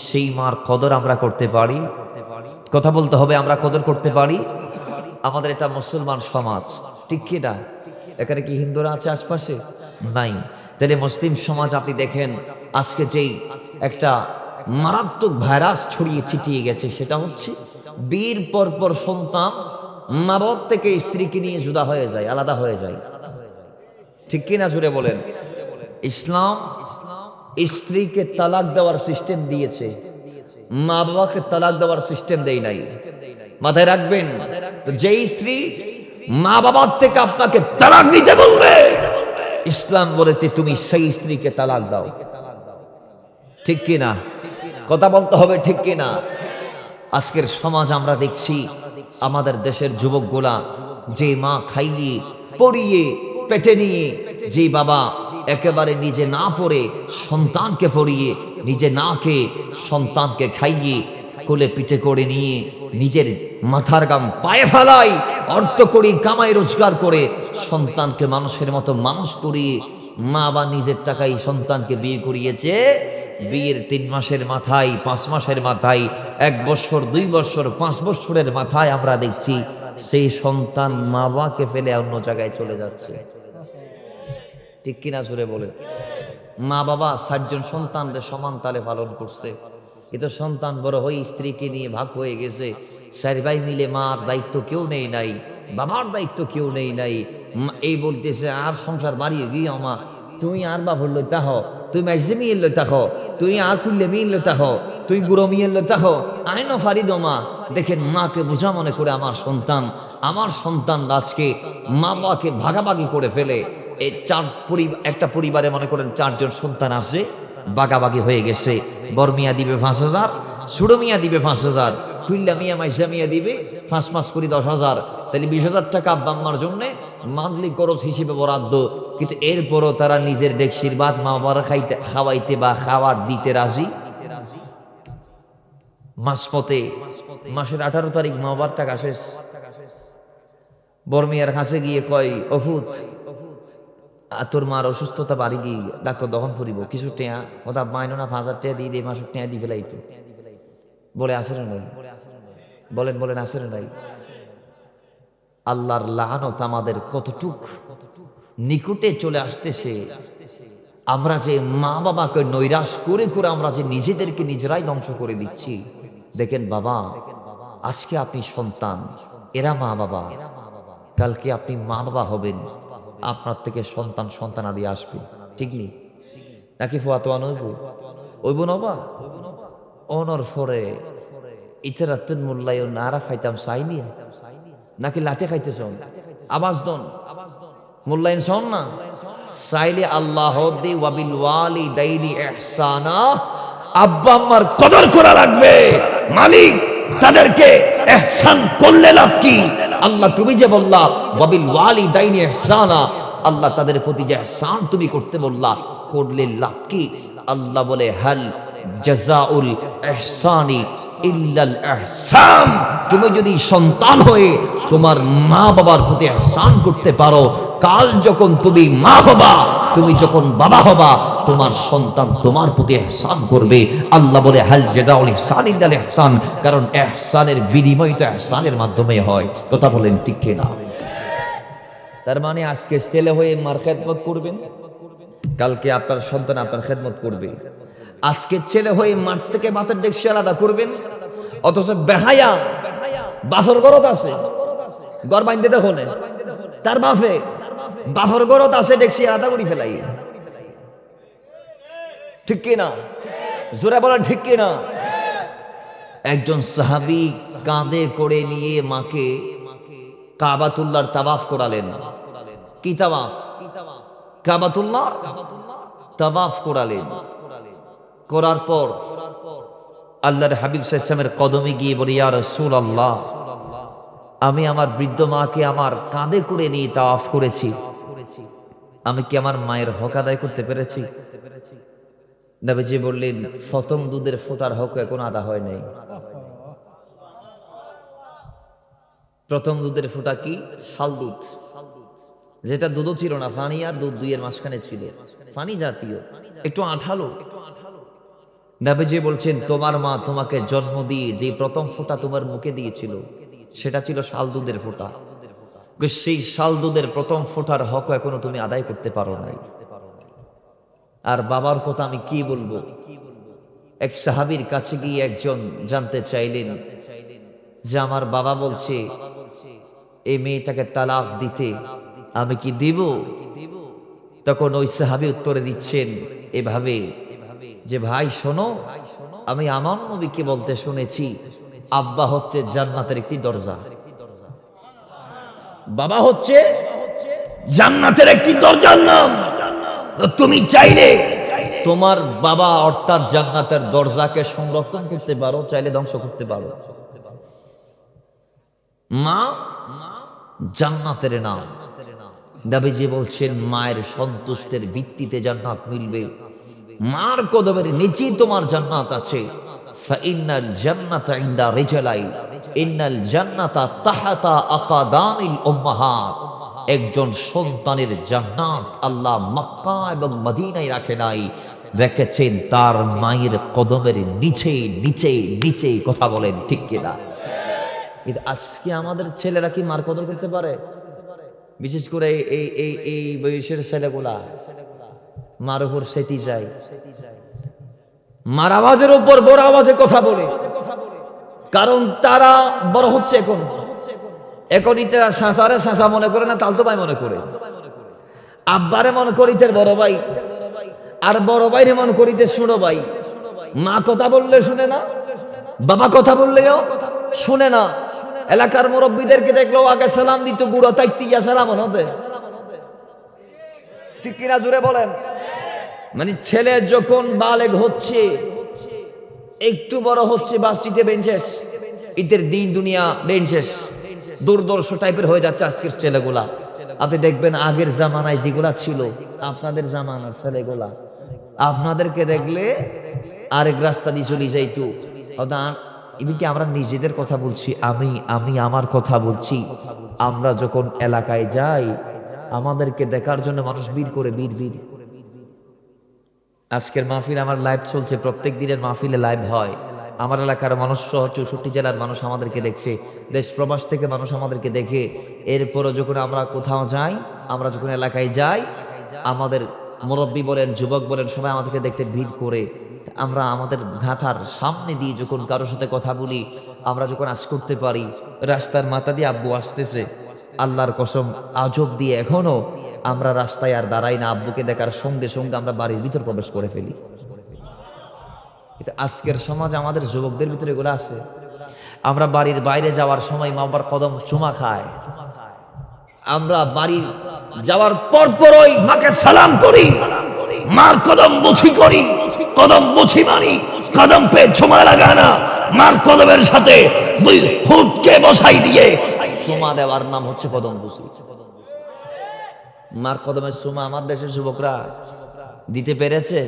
সেই মার কদর আমরা করতে পারি? কথা বলতে হবে, আমরা কদর করতে পারি? আমাদের এটা মুসলমান সমাজ, ঠিক কি না? এখানে কি হিন্দুরা আছে আশপাশে? নাই। তাহলে মুসলিম সমাজ আপনি দেখেন আজকে যেই একটা মারাত্মক ভাইরাস ছড়িয়ে ছিটিয়ে গেছে, সেটা হচ্ছে বিয়ের পরপর সন্তান মা বাবার থেকে স্ত্রীকে নিয়ে জুদা হয়ে যায়, আলাদা হয়ে যায়, ঠিক কি না? জুড়ে বলেন। ইসলাম স্ত্রীকে তালাক দেওয়ার সিস্টেম দিয়েছে, মা বাবাকে তালাক দেওয়ার সিস্টেম দেয় নাই। মাথায় রাখবেন, যেই স্ত্রী মা বাবার থেকে আপনাকে তালাক দিতে বলবে, ইসলাম বলেছে তুমি সেই স্ত্রীকে তালাক দাও, ঠিক কি না? কথা বলতে হবে, ঠিক কি না? আজকের সমাজ আমরা দেখছি আমাদের দেশের যুবকগুলা, যে মা খাইয়ে পড়িয়ে পেটে নিয়ে, যে বাবা একেবারে নিজে না পড়ে সন্তানকে পড়িয়ে, নিজে না খেয়ে সন্তানকে খাইয়ে কোলে পিঠে করে নিয়ে নিজের মাথার গাম পায়ে ফেলাই, অর্থ করি কামাই রোজগার করে সন্তানকে মানুষের মতো মানুষ করিয়ে, মা বা নিজের টাকায় সন্তানকে বিয়ে করিয়েছে। বিয়ের 3 মাসের মাথায়, 5 মাসের মাথায়, 1 বছর, 2 বছর, 5 বছরের মাথায় আমরা দেখছি সেই সন্তান মা বাবাকে ফেলে অন্য জায়গায় চলে যাচ্ছে, ঠিক কিনা? জোরে বলে। মা বাবা 60 জন সন্তানদের সমান তালে পালন করছে, কিন্তু সন্তান বড় হয়ে স্ত্রীকে নিয়ে ভাগ হয়ে গেছে। 4 ভাই মিলে মার দায়িত্ব কেউ নেই নাই, বাবার দায়িত্ব কেউ নেই নাই। এই বলতেছে আর সংসার বাড়িয়ে গিয়ে আমা তুই আর বাবর লইতা হ, তুই মাইজে মিয়ে লইতা হ, তুই আর কুললে মিয়ে লইতা হ, তুই গুঁড়ো মিয়ে লইতা হ, আইন ফারি দমা। দেখেন মাকে বোঝা মনে করে আমার সন্তান আজকে মা বাবাকে ভাগাভাগি করে ফেলে। এই একটা পরিবারে মনে করেন 4 জন সন্তান আছে, বাগাবাগি হয়ে গেছে। বড় মিয়া দিবে 5,000, ছোট মিয়া দিবে 5,000, কুইল্লা মিয়া মাইজা মিয়া দিবে 5 করে 10,000। তাহলে 20,000 টাকা আব্বা আম্মার জন্য মান্থলি খরচ হিসেবে বরাদ্দ। কিন্তু এরপরও তারা নিজের ডেকসির ভাত মা বাবার খাওয়াইতে বা খাওয়ার দিতে রাজি। মাঝপথে মাসের 18 তারিখ মা বাবার টাকা শেষ। বড় মিয়ার কাছে গিয়ে কয়, অফুত তোর মার অসুস্থতা বাড়ি গিয়ে ডাক্তার দহন ফুরিব, কিছু টেয়া ওটা মাইনো না 5,000 টাকা দিয়ে দিয়ে মাসুক টেয়া দিয়ে ফেলাইতো। বলে আসে নাই? বলেন আসে নাই? আল্লাহর লানত আমাদের কতটুক নিকটে চলে আসতেছে। আমরা যে মা বাবাকে নৈরাশ করে করে আমরা যে নিজেদেরকে নিজেরাই ধ্বংস করে দিচ্ছি। দেখেন বাবা, আজকে আপনি সন্তান, এরা মা বাবা, কালকে আপনি মা বাবা হবেন, আপনার থেকে সন্তান আদি আসবে, ঠিক নি? নাকি ফোয়াতোয়া নইব? ওইব নবা অনর ফরে ইতারাতুন মূল্যায়ন নারা খাইতাম চাইনি, নাকি লাঠি খাইতেছ? আওয়াজ দন, মূল্যায়ন শোন না চাইলে আল্লাহ দি ওয়াবিল ওয়ালিদাইনি ইহসানা, আব্বা আম্মার কদর করা লাগবে। মালিক তাদেরকে ইহসান করলে লাভ কি? আল্লাহ তুমি যে বললা ওয়াবিল ওয়ালিদাইনি ইহসানা, আল্লাহ তাদের প্রতি যে ইহসান তুমি করতে বললা, করলে লাভ কি? আল্লাহ বলে হাল জাযাউল ইহসানি ইল্লাল ইহসান। তুমি যদি সন্তান হয়ে তোমার মা বাবার প্রতি ইহসান করতে পারো, কাল যখন তুমি মা বাবা, তুমি যখন বাবা হবা, তোমার সন্তান তোমার প্রতি ইহসান করবে। আল্লাহ বলে হাল জাযাউল ইহসান ইল্লাল ইহসান, কারণ ইহসানের বিনিময় তো ইহসানের মাধ্যমে হয়। কথা বলেন ঠিক কি না? তার মানে আজকে ছেলে হয়ে মার খেদমত করবেন, কালকে আপনার সন্তান আপনার খেদমত করবে। আজকে ছেলে হয়ে মাঠ থেকে ভাতের ডেকসি আলাদা করবেন, অথচ বেহায়া বাফর গরত আছে, গড় বাইন্দে দেখো তার বাফর গরত আছে, ডেকসি আলাদা করি ফেলাই, ঠিক কি না? জোরে বলেন ঠিক কি না? একজন সাহাবী কাঁধে করে নিয়ে মাকে কাবাতুল্লাহর তাওয়াফ করালেন। কি তাওয়াফ? কাবাতুল্লাহর তাওয়াফ করালেন। করার পর আল্লাহর হাবিব সাল্লাল্লাহু আলাইহি ওয়াসাল্লামের কদমে গিয়ে বলি, ইয়া রাসূলুল্লাহ, আমি আমার বৃদ্ধ মাকে আমার কাঁধে করে নিয়ে তাওয়াফ করেছি, আমি কি আমার মায়ের হক আদায় করতে পেরেছি? নবীজি বললেন, প্রথম দুধের ফোঁটার হক এখন আদা হয় নাই। প্রথম দুধের ফোঁটা কি? শাল দুধ, যেটা দুধও ছিল না, পানি আর দুধ দুইয়ের মাঝখানে ছিল, পানি জাতীয়, একটু আঠালো। নবীজি বলছেন, তোমার মা তোমাকে জন্ম দিয়ে যে প্রথম ফোঁটা তোমার মুখে দিয়েছিল সেটা ছিল শাল দুধের ফোঁটা। সেই শাল দুধের প্রথম ফোঁটার হক এখনো তুমি আদায় করতে পারো নাই। আর বাবার কথা আমি কি বলবো? এক সাহাবীর কাছে গিয়ে একজন জানতে চাইলেন যে আমার বাবা বলছে এই মেয়েটাকে তালাক দিতে, আমি কি দিব? তখন ওই সাহাবী উত্তরে দিচ্ছেন এভাবে যে, ভাই শোনো, আমি আমার নবীকে বলতে শুনেছি আব্বা হচ্ছে জান্নাতের একটি দরজা, বাবা হচ্ছে জান্নাতের একটি দরজার নাম। তুমি চাইলে তোমার বাবা অর্থাৎ জান্নাতের দরজাকে সংরক্ষণ করতে পারো, চাইলে ধ্বংস করতে পারো। মা জান্নাতের নাম। নবীজি বলছেন, মায়ের সন্তুষ্টের ভিত্তিতে জান্নাত মিলবে, মার কদমের নিচেই তোমার জান্নাত আছে। ফাইন্নাল জান্নাতা ইনদা রিজালাই, ইন্নাল জান্নাতা তাহাতা আকাদামিল উম্মাহাত। একজন সন্তানের জান্নাত আল্লাহ মক্কা এবং মদিনায় রাখে নাই, রেখেছেন তার মায়ের কদমের নিচে নিচে নিচে। কথা বলেন ঠিক কিনা? কিন্তু আজকে আমাদের ছেলেরা কি মার কদর করতে পারে? বিশেষ করে এই এই এই বয়সের ছেলেগুলা মার উপর সেতি যায়, মার আওয়াজের উপর বড় আওয়াজে কথা বলে, কারণ তারা বড় হচ্ছে। এখনই তারা শাঁসারে শাঁসা মনে করে না, তালতো ভাই মনে করে। আব্বারে মনে করিতে বড় ভাই, আর বড় ভাইরে মনে করিতে ছোট ভাই। মা কথা বললে শুনে না, বাবা কথা বললেও শুনে না। এলাকার মুরব্বীদেরকে দেখলেও আগে সালাম দিত, বুড়ো তাইতে ইয়া সালাম হতে। ঠিক কিনা জুড়ে বলেন? মানে ছেলে যখন বালেগ হচ্ছে, একটু বড় হচ্ছে, বাসটিতে বেঞ্চেস, ঈদের দিন দুনিয়া বেঞ্চেস, দুর্দর্শ টাইপের হয়ে যাচ্ছে আজকের ছেলেগুলা। আপনি দেখবেন আগের জামানায় যেগুলা ছিল, আপনাদের জামানার ছেলেগুলা আপনাদেরকে দেখলে আরেক রাস্তা দিয়ে চলে যাইতো। এমনকি আমরা নিজেদের কথা বলছি, আমি আমার কথা বলছি। আমরা যখন এলাকায় যাই, আমাদেরকে দেখার জন্য মানুষ বীর করে, বীর। আজকের মাহফিল আমার লাইভ চলছে, প্রত্যেক দিনের মাহফিলে লাইভ হয়। আমার এলাকার মানুষ সহ 64 জেলার মানুষ আমাদেরকে দেখছে, দেশ প্রবাস থেকে মানুষ আমাদেরকে দেখে। এরপরও যখন আমরা কোথাও যাই, আমরা যখন এলাকায় যাই, আমাদের মুরব্বী বলেন, যুবক বলেন, সবাই আমাদেরকে দেখতে ভিড় করে। আমরা আমাদের ঘাটার সামনে দিয়ে যখন কারোর সাথে কথা বলি, আমরা যখন আজ করতে পারি, রাস্তার মাথা দিয়ে আব্বু আসতেছে, আল্লাহর কসম আজব দিয়ে এখনো আমরা রাস্তায় আর দাঁড়াই না, আব্বুকে দেখার সঙ্গে সঙ্গে আমরা বাড়ির ভিতর প্রবেশ করে ফেলি। আজকের সমাজ আমাদের যুবকদের ভিতরে এগুলো আছে। আমরা বাড়ির বাইরে যাওয়ার সময় মা বাবার কদম চুমা খায়, আমরা বাড়ি যাওয়ার পরপরই মাকে সালাম করি, মার কদম বুঝি করি, কদম বুঝি মানি, কদম পে চুমা লাগা না, মার কদমের সাথে দুই হুটকে বসাই দিয়ে চুমা দেওয়ার নাম হচ্ছে কদম বুঝি। মার কদমের চুমা আমার দেশের যুবকরা দিতে পেরেছে?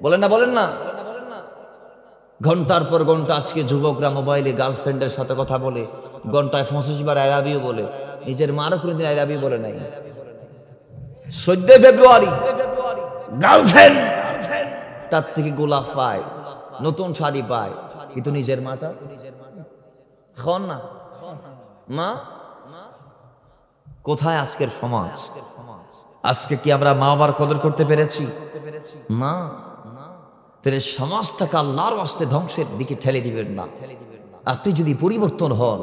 বলেন না? ঘন্টার পর ঘন্টা আজকে যুবকরা মোবাইলে গার্লফ্রেন্ডের সাথে কথা বলে, ঘন্টায় 25 বার আই লাভ ইউ বলে, নিজের মারও কোনোদিন আই লাভ ইউ বলে নাই। 14 ফেব্রুয়ারি গার্লফ্রেন্ড তার থেকে গোলাপ পায়, নতুন শাড়ি পায়, কিন্তু নিজের মাটা খন না। মা কোথায় আজকের সমাজ? আজকে কি আমরা মা বাবার কদর করতে পেরেছি? না। তাহলে সমাজটাকে আল্লাহর ওয়াস্তে ধ্বংসের দিকে ঠেলে দিবেন না। আপনি যদি পরিবর্তন হন,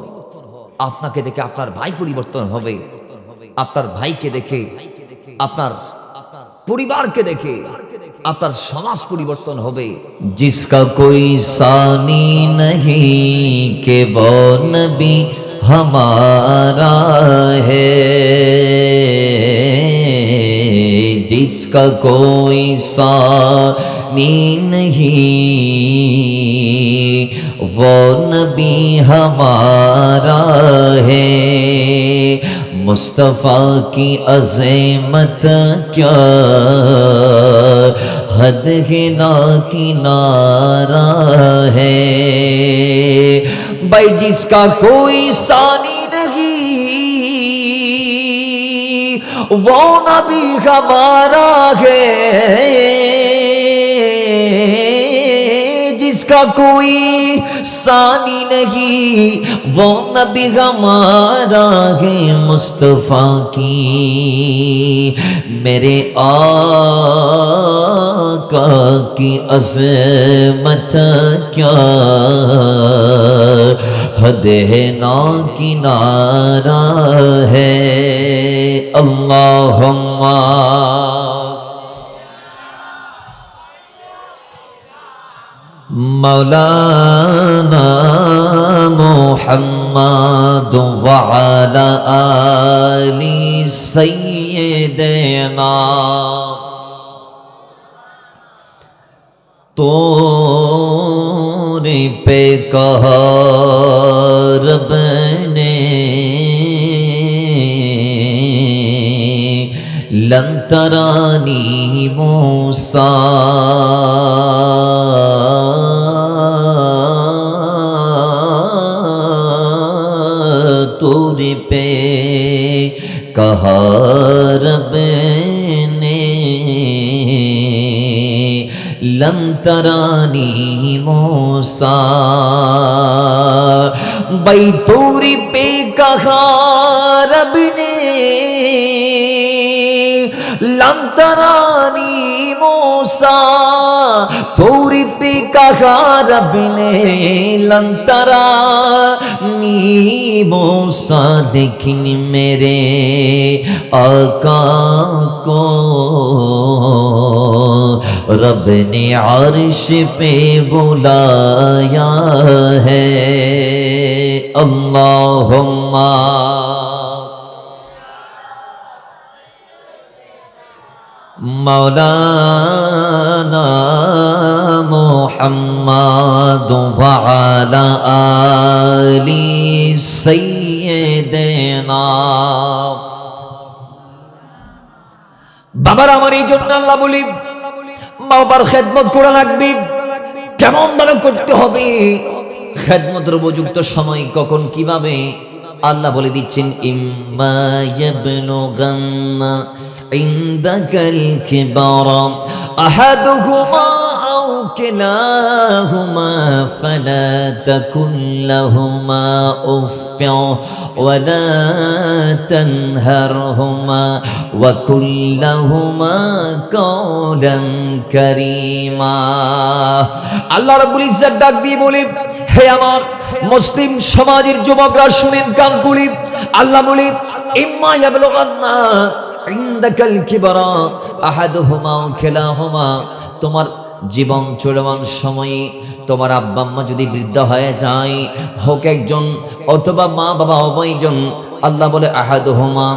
আপনাকে দেখে আপনার ভাই পরিবর্তন হবে, আপনার ভাইকে দেখে, আপনার পরিবারকে দেখে আপনার সমাজ পরিবর্তন হবে। জিসকা কোই সানি নহি কে वो नबी हमारा है, जिसका कोई सानी नहीं वो नबी हमारा है। मुस्तफ़ा की अज़मत क्या हद है ना किनारा है। भाई जिसका कोई सानी नहीं वो नबी हमारा है। जिसका कोई सानी नहीं वो नबी हमारा है। मुस्तफ़ा की मेरे आका की अज़मत क्या हद है ना किनारा है। अल्लाहुम्मा मौलाना मुहम्मद व अला आली सय्यिदना। तोरे पे कहा रब ने लन तरानी मूसा। तोरे पे कहा रब ने लन तरानी मूसा। भाई तोरे पे कहा रब ने लन तरानी मूसा। तोरे पे कहा रब ने लन तरानी मूसा। लेकिन मेरे आका को रब ने अर्श पे बुलाया है। अल्लाहुम्मा मौलाना मुहम्मद व अला आली सय्यिदना। বাবার আমার এই জন্য আল্লাহ বলি মা বাবার খেদমত করা লাগবে। কেমন ভাবে করতে হবে, খেদমতের উপযুক্ত সময় কখন কিভাবে আল্লাহ বলে দিচ্ছেন। ইম্মা ইয়াবলুগান্না ইনদাকাল কিবারা আহাদুহুমা আও কিলাহুমা ফালা তাকুন লাহুমা উফফিন ওয়ালা তানহারহুমা ওয়া কুল লাহুমা কাওলান কারীমা। আল্লাহ রাব্বুল ইজ্জত ডাক দিয়ে বলে, হে আমার মুসলিম সমাজের যুবকরা শুনেন কান খুলে। আল্লাহ বলে ইম্মা ইয়াবলুগান্না ইনদাকাল কিবারা আহাদুহুমা আও কিলাহুমা। তোমার জীবন চলমান সময়ে তোমার আব্বা আম্মা যদি বৃদ্ধ হয়ে যায়, হোক একজন অথবা মা বাবা উভয়জন, আল্লাহ বলে আহাদুহুমা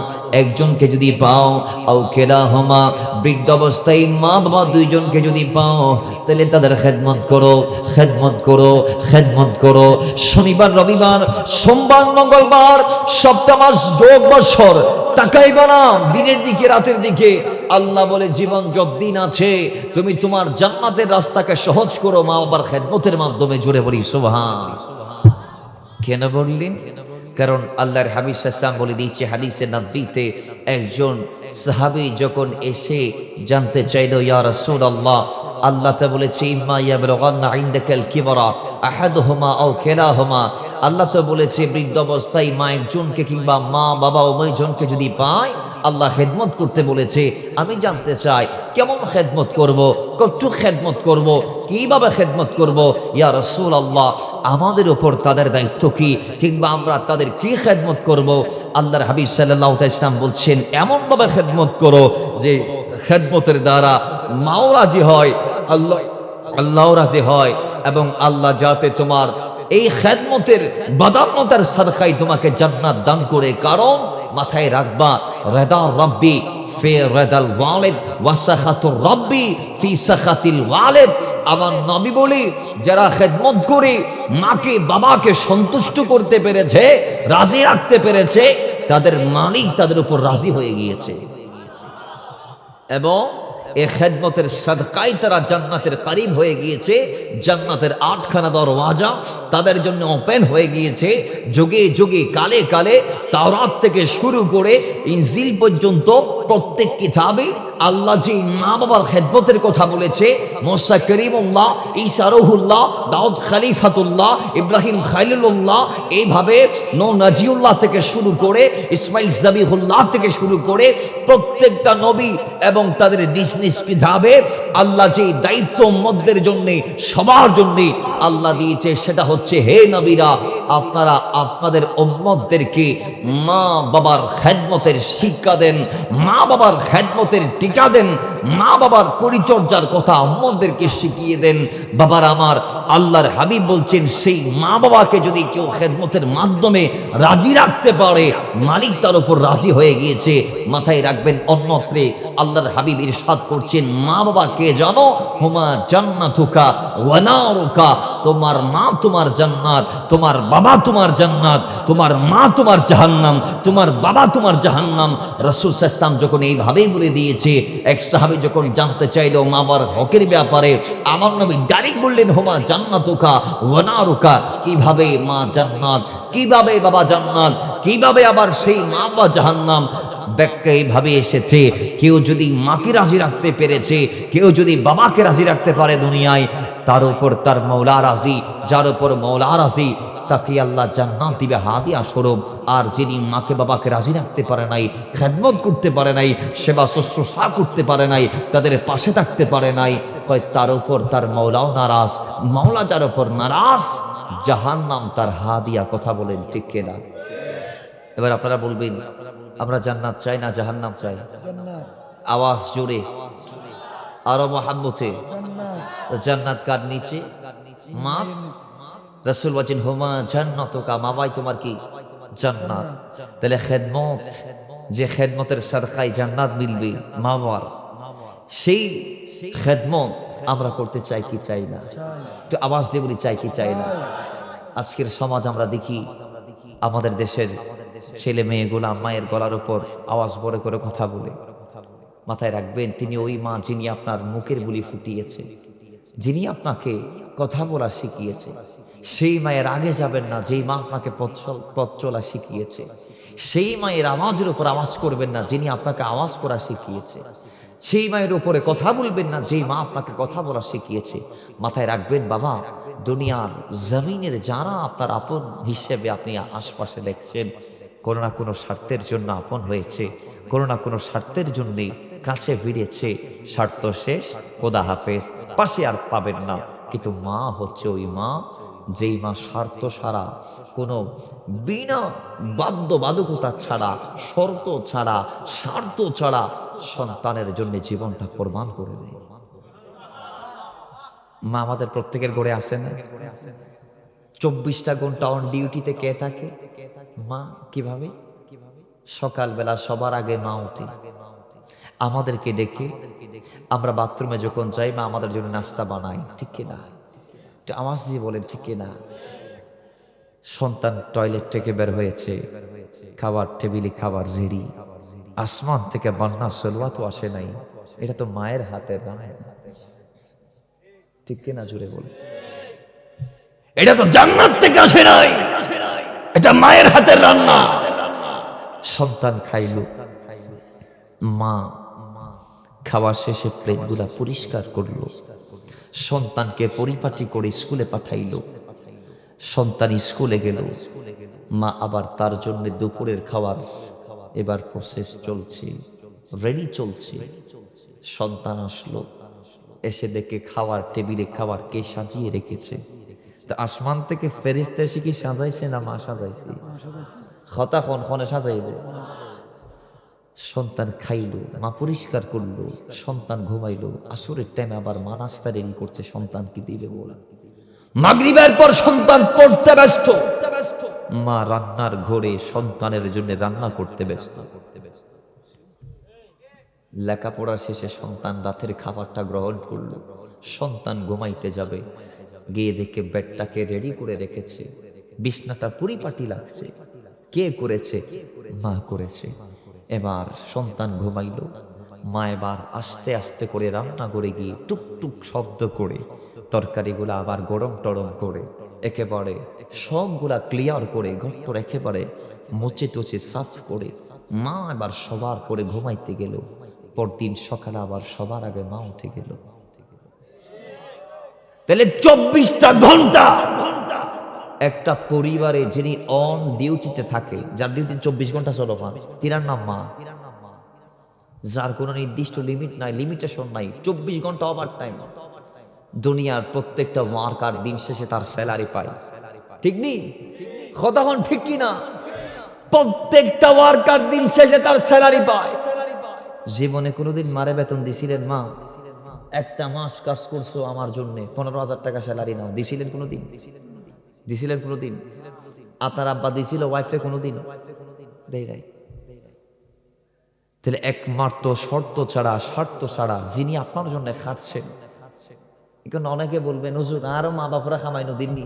একজনকে যদি পাও, আও কিলাহুমা বৃদ্ধ অবস্থায় মা বাবা দুইজনকে যদি পাও, তাহলে তাদের খেদমত করো, খেদমত করো, খেদমত করো। শনিবার রবিবার সোমবার মঙ্গলবার সপ্তাহ মাস যোগ বছর তাকাইবা না দিনের দিকে রাতের দিকে। আল্লাহ বলে জীবন যতদিন আছে তুমি তোমার জান্নাতের রাস্তাকে সহজ করো মা বাবার খেদমতের মাধ্যমে। জোরে বলি সুবহান। কেন বললেন? কারণ আল্লাহর হাবিব সাল্লাল্লাহু আলাইহি ওয়াসাল্লাম বলে দিয়েছে হাদিসে নববীতে, একজন সাহাবী যখন এসে জানতে চাইলো ইয়া রাসূলুল্লাহ, আল্লাহ তা বলেছে ইম্মা ইয়াবলুগান্না ইনদাকাল কিবারা আহাদুহুমা আও কিলাহুমা। আল্লাহ তো বলেছে বৃদ্ধ অবস্থায় মা একজনকে কিংবা মা বাবা উভয়জনকে যদি পায় আল্লাহ খেদমত করতে বলেছে। আমি জানতে চাই কেমন খেদমত করব, কতটুকু খেদমত করব, কিভাবে খেদমত করব। ইয়া রাসূলুল্লাহ, আমাদের উপর তাদের দায়িত্ব কি, কিংবা আমরা তাদের কি খেদমত করব? আল্লাহর হাবিব সাল্লাল্লাহু আলাইহি ওয়াসাল্লাম বলছেন এমনভাবে খেদমত করো যে খেদমতের দ্বারা মাও রাজি হয়, আল্লাহ রাজি হয়, এবং আল্লাহ যাতে তোমার এই খেদমতের বাদান্নতার সাদকায় তোমাকে জান্নাত দান করে। কারণ মাথায় রাখবা, রেদা রব্বি ফি রেদাল ওয়ালিদ ওয়া সাখাতুর রব্বি ফি সাখাতিল ওয়ালিদ। আমার নবী বলি, যারা খেদমত করে মাকে বাবাকে সন্তুষ্ট করতে পেরেছে, রাজি রাখতে পেরেছে, তাদের মালিক তাদের উপর রাজি হয়ে গিয়েছে এবং এই খেদমতের সাদকায় তারা জান্নাতের কারিব হয়ে গিয়েছে। জান্নাতের 8খানা দরওয়াজা তাদের জন্য ওপেন হয়ে গিয়েছে। যুগে যুগে কালে কালে তাওরাত থেকে শুরু করে ইনজিল পর্যন্ত প্রত্যেক কিতাবে আল্লাহ যে মা বাবার খেদমতের কথা বলেছে, মুসা করিমুল্লাহ, ঈসা রুহুল্লাহ, দাউদ খলিফাতুল্লাহ, ইব্রাহিম খালিলুল্লাহ, এইভাবে নূহ নাজিউল্লাহ থেকে শুরু করে ইসমাইল জাবিহুল্লাহ থেকে শুরু করে প্রত্যেকটা নবী এবং তাদের নিজ নিজ কিতাবে আল্লাহ যে দায়িত্ব উম্মতদের জন্য, সবার জন্য আল্লাহ দিয়েছে, সেটা হচ্ছে, হে নবীরা, আপনারা আপনাদের উম্মতদেরকে মা বাবার খেদমতের শিক্ষা দেন, মা বাবার খেদমতের টিকা দেন, মা বাবার পরিচর্যার কথা উম্মতদেরকে শিখিয়ে দেন। বাবার আমার, আল্লাহর হাবিব বলছেন, সেই মা বাবাকে যদি কেউ খেদমতের মাধ্যমে রাজি রাখতে পারে, মালিক তার উপর রাজি হয়ে গিয়েছে। মাথায় রাখবেন, অন্যত্রে আল্লাহর হাবিব ইরশাদ করছেন, মা বাবা কে জানো? হুমা জান্নাতুকা ওয়া নারুকা। তোমার মা তোমার জান্নাত, তোমার বাবা তোমার জান্নাত, তোমার মা তোমার জাহান্নাম, তোমার বাবা তোমার জাহান্নাম। রাসূল সাল্লাল্লাহু আলাইহি ওয়াসাল্লাম যখন এইভাবেই বলে দিয়েছে, এক সাহাবী যখন জানতে চাইলো মা বাবার হকের ব্যাপারে, আমার নবী ডাইরেক্ট বললেন, হুমা জান্নাতুকা ওয়া নারুকা। কিভাবে মা জান্নাত, কিভাবে বাবা জান্নাত, কিভাবে আবার সেই মা বাবা জাহান্নাম? ব্যাখ্যা এইভাবে এসেছে, কেউ যদি মাকে রাজি রাখতে পেরেছে, কেউ যদি বাবাকে রাজি রাখতে পারে দুনিয়ায়, তার উপর তার মৌলা রাজি, যার উপর মৌলা রাজি তাকে আল্লাহ জান্নাত দিবে হাদিয়া স্বরূপ। আর যিনি মাকে বাবাকে রাজি রাখতে পারে নাই, খেদমত করতে পারে নাই, সেবা শুশ্রূষা করতে পারে নাই, তাদের পাশে থাকতে পারে নাই, কয় তার উপর তার মৌলাও নারাজ। মৌলা যার উপর নারাজ, জাহান্নাম তার হাদিয়া। কথা বলেন ঠিক কিনা? এবার আপনারা বলবেন, আমরা জান্নাত চাই না জাহান্নাম চাই? জান্নাত, আওয়াজ জোরে, আরো মহাব্বতে। জান্নাত, জান্নাত কার নিচে? মা। রাসূল বলেন, হুমা জান্নাতুকা, মা বাবাই তোমার কি? জান্নাত। তাহলে খেদমত, যে খেদমতের সাদকায় জান্নাত মিলবে মা বাবার, সেই খেদমত আমরা করতে চাই কি চাই না? একটু আওয়াজ দিয়ে বলি, চাই কি চাই না? আজকের সমাজ আমরা দেখি, আমাদের দেশের ছেলে মেয়েগুলা মায়ের গলার উপর আওয়াজ বড় করে কথা বলে। মাথায় রাখবেন, তিনি ওই মা যিনি আপনার মুখের বুলি ফুটিয়েছে, যিনি আপনাকে কথা বলা শিখিয়েছে। সেই মায়ের আগে যাবেন না যেই মা আপনাকে পথ চলা শিখিয়েছে। সেই মায়ের আওয়াজের উপর আওয়াজ করবেন না যিনি আপনাকে আওয়াজ করা শিখিয়েছে। সেই মায়ের উপরে কথা বলবেন না যেই মা আপনাকে কথা বলা শিখিয়েছে। মাথায় রাখবেন বাবা, দুনিয়ার জমিনের যারা আপনার আপন হিসেবে আপনি আশপাশে দেখছেন, কোনো না কোনো স্বার্থের জন্য আপন হয়েছে, কোনো না কোনো স্বার্থের জন্যই কাছে ভিড়েছে। স্বার্থ শেষ, খোদা হাফেজ, পাশে আর পাবেন না। কিন্তু মা হচ্ছে ওই মা, যেই মা স্বার্থ ছাড়া, কোনো বিনা বাধ্যবাধকতা ছাড়া, শর্ত ছাড়া, স্বার্থ ছাড়া সন্তানের জন্য জীবনটা কোরবান করে দেয়। মা আমাদের প্রত্যেকের ঘরে আসে না? 24টা ঘন্টা অন ডিউটিতে কে থাকে? মা। কিভাবে? সকালবেলা সবার আগে মা উঠে আমাদেরকে ডেকে, আমরা বাথরুমে যখন যাই মা আমাদের জন্য নাস্তা বানায়, ঠিক কিনা? একটু আওয়াজ দিয়ে বলেন ঠিক কিনা? সন্তান টয়লেট থেকে বের হয়েছে, খাবার টেবিলে খাবার রেডি, আসমান থেকে বন্যা সলুয়া তো আসে নাই, এটা তো মায়ের হাতের রান্না, ঠিক কিনা? জুড়ে বলে, এটা তো জান্নাত থেকে আসে নাই, এটা মায়ের হাতের রান্না। সন্তান খাইল, মা খাওয়া শেষে প্লেটগুলা পরিষ্কার করলো, সন্তানকে পরিপাটি করে স্কুলে পাঠাইল। সন্তান স্কুলে গেল, মা আবার তার জন্য দুপুরের খাবার এবার প্রসেস চলছে, রেডি চলছে। সন্তান আসলো, এসে দেখে খাওয়ার টেবিলে খাবার কে সাজিয়ে রেখেছে। তা আসমান থেকে ফেরেশতা এসে কি সাজাইছে না মা সাজাইছে? হতা ক্ষণে সাজাই দে। সন্তান খাইলো, মা পরিষ্কার করলো, সন্তান ঘুমাইলো। আসরের টাইমে আবার মা নাস্তা রেডি করছে, সন্তান কি দিবে বলে। মাগরিবের পর সন্তান পড়তে ব্যস্ত, মা রান্নার ঘরে সন্তানের জন্য রান্না করতে ব্যস্ত। লেখাপড়া শেষে সন্তান রাতের খাবারটা গ্রহণ করলো, সন্তান ঘুমাইতে যাবে, গিয়ে দেখে বেডটাকে রেডি করে রেখেছে, বিছনাটা পরিপাটি লাগছে। কে করেছে? মা করেছে। এবার সন্তান ঘুমাইলো, মা এবার আস্তে আস্তে করে রান্না করে গিয়ে টুকটুক শব্দ করে তরকারিগুলা আবার গরম টরম করে একেবারে সবগুলা ক্লিয়ার করে ঘরটা একেবারে মুছে টুচে সাফ করে মা এবার সবার করে ঘুমাইতে গেল। পরদিন সকালে আবার সবার আগে মা উঠে গেল। তাহলে 24টা ঘন্টা একটা পরিবারে যিনি অন ডিউটিতে থাকে, যার ডিউটি 24 ঘন্টা চলমান, তিনার নাম মা। যার কোনো নির্দিষ্ট লিমিট নাই, লিমিটেশন নাই, 24 ঘন্টা ওভার টাইম। দুনিয়ার প্রত্যেকটা ওয়ার্কার দিন শেষে তার স্যালারি পায়, ঠিক নেই? কতক্ষণ ঠিক কি না? প্রত্যেকটা ওয়ার্কার দিন শেষে তার স্যালারি পায়। জীবনে কোনোদিন মারে বেতন দিছিলেন মা? একটা মাস কাজ করছো আমার জন্য, 15,000 টাকা স্যালারি নাও, দিছিলেন কোনোদিন? দিছিলেন কোনোদিন? আপনার আব্বা দিছিল ওয়াইফে কোনোদিন? দেয় নাই। তাহলে একমাত্র শর্ত ছাড়া, স্বার্থ ছাড়া যিনি আপনার জন্য খাচ্ছেন, এখন অনেকে বলবেন হুজুর আরো মা বাপরা খামাইনো দিননি,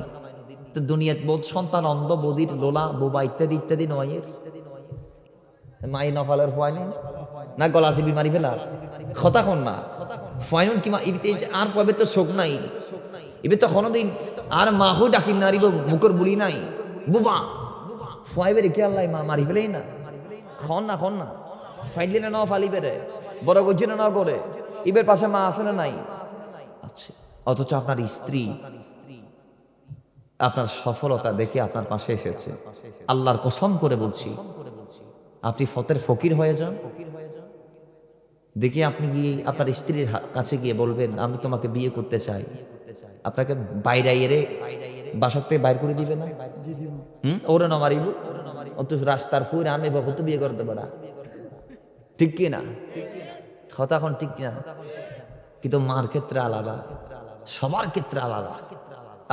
তো দুনিয়াত বহুত সন্তান অন্ধ, বদির লোলা, বোবা ইত্যাদি ইত্যাদি নয়ের মাই নফালের ফয়নি না গলাসি বিমারি ফেলার কথা কন না ফয়নুন কি মা ইবিতে আর ফয়বে তো শোক নাই, ইবে তো কোনোদিন আর মাহু ডাকিন নারিব মুখর বুলি নাই, বুবা ফয়বে রে কি আল্লাহ মা মারি ফেলেই না, খন না ফাইলে না ফালিবে রে, বড় গজি না করে ইবের পাশে মা আছে না নাই? আচ্ছা, অথচ আপনার স্ত্রী আপনার সফলতা দেখে আপনার পাশে এসেছে। আল্লাহর কসম করে বলছি, আপনি ফতের ফকির হয়ে যান, দেখি আপনি গিয়ে আপনার স্ত্রীর কাছে গিয়ে বলবেন আমি তোমাকে বিয়ে করতে চাই, আপনাকে বাইরে এরে বাসার থেকে বাইর করে দিবে না? ওরে না মারিব, অত রাস্তার ফুর আমি কত বিয়ে করতে পারা, ঠিক কি না? কথা এখন ঠিক কিনা? কিন্তু মার ক্ষেত্রে আলাদা, সবার ক্ষেত্রে আলাদা।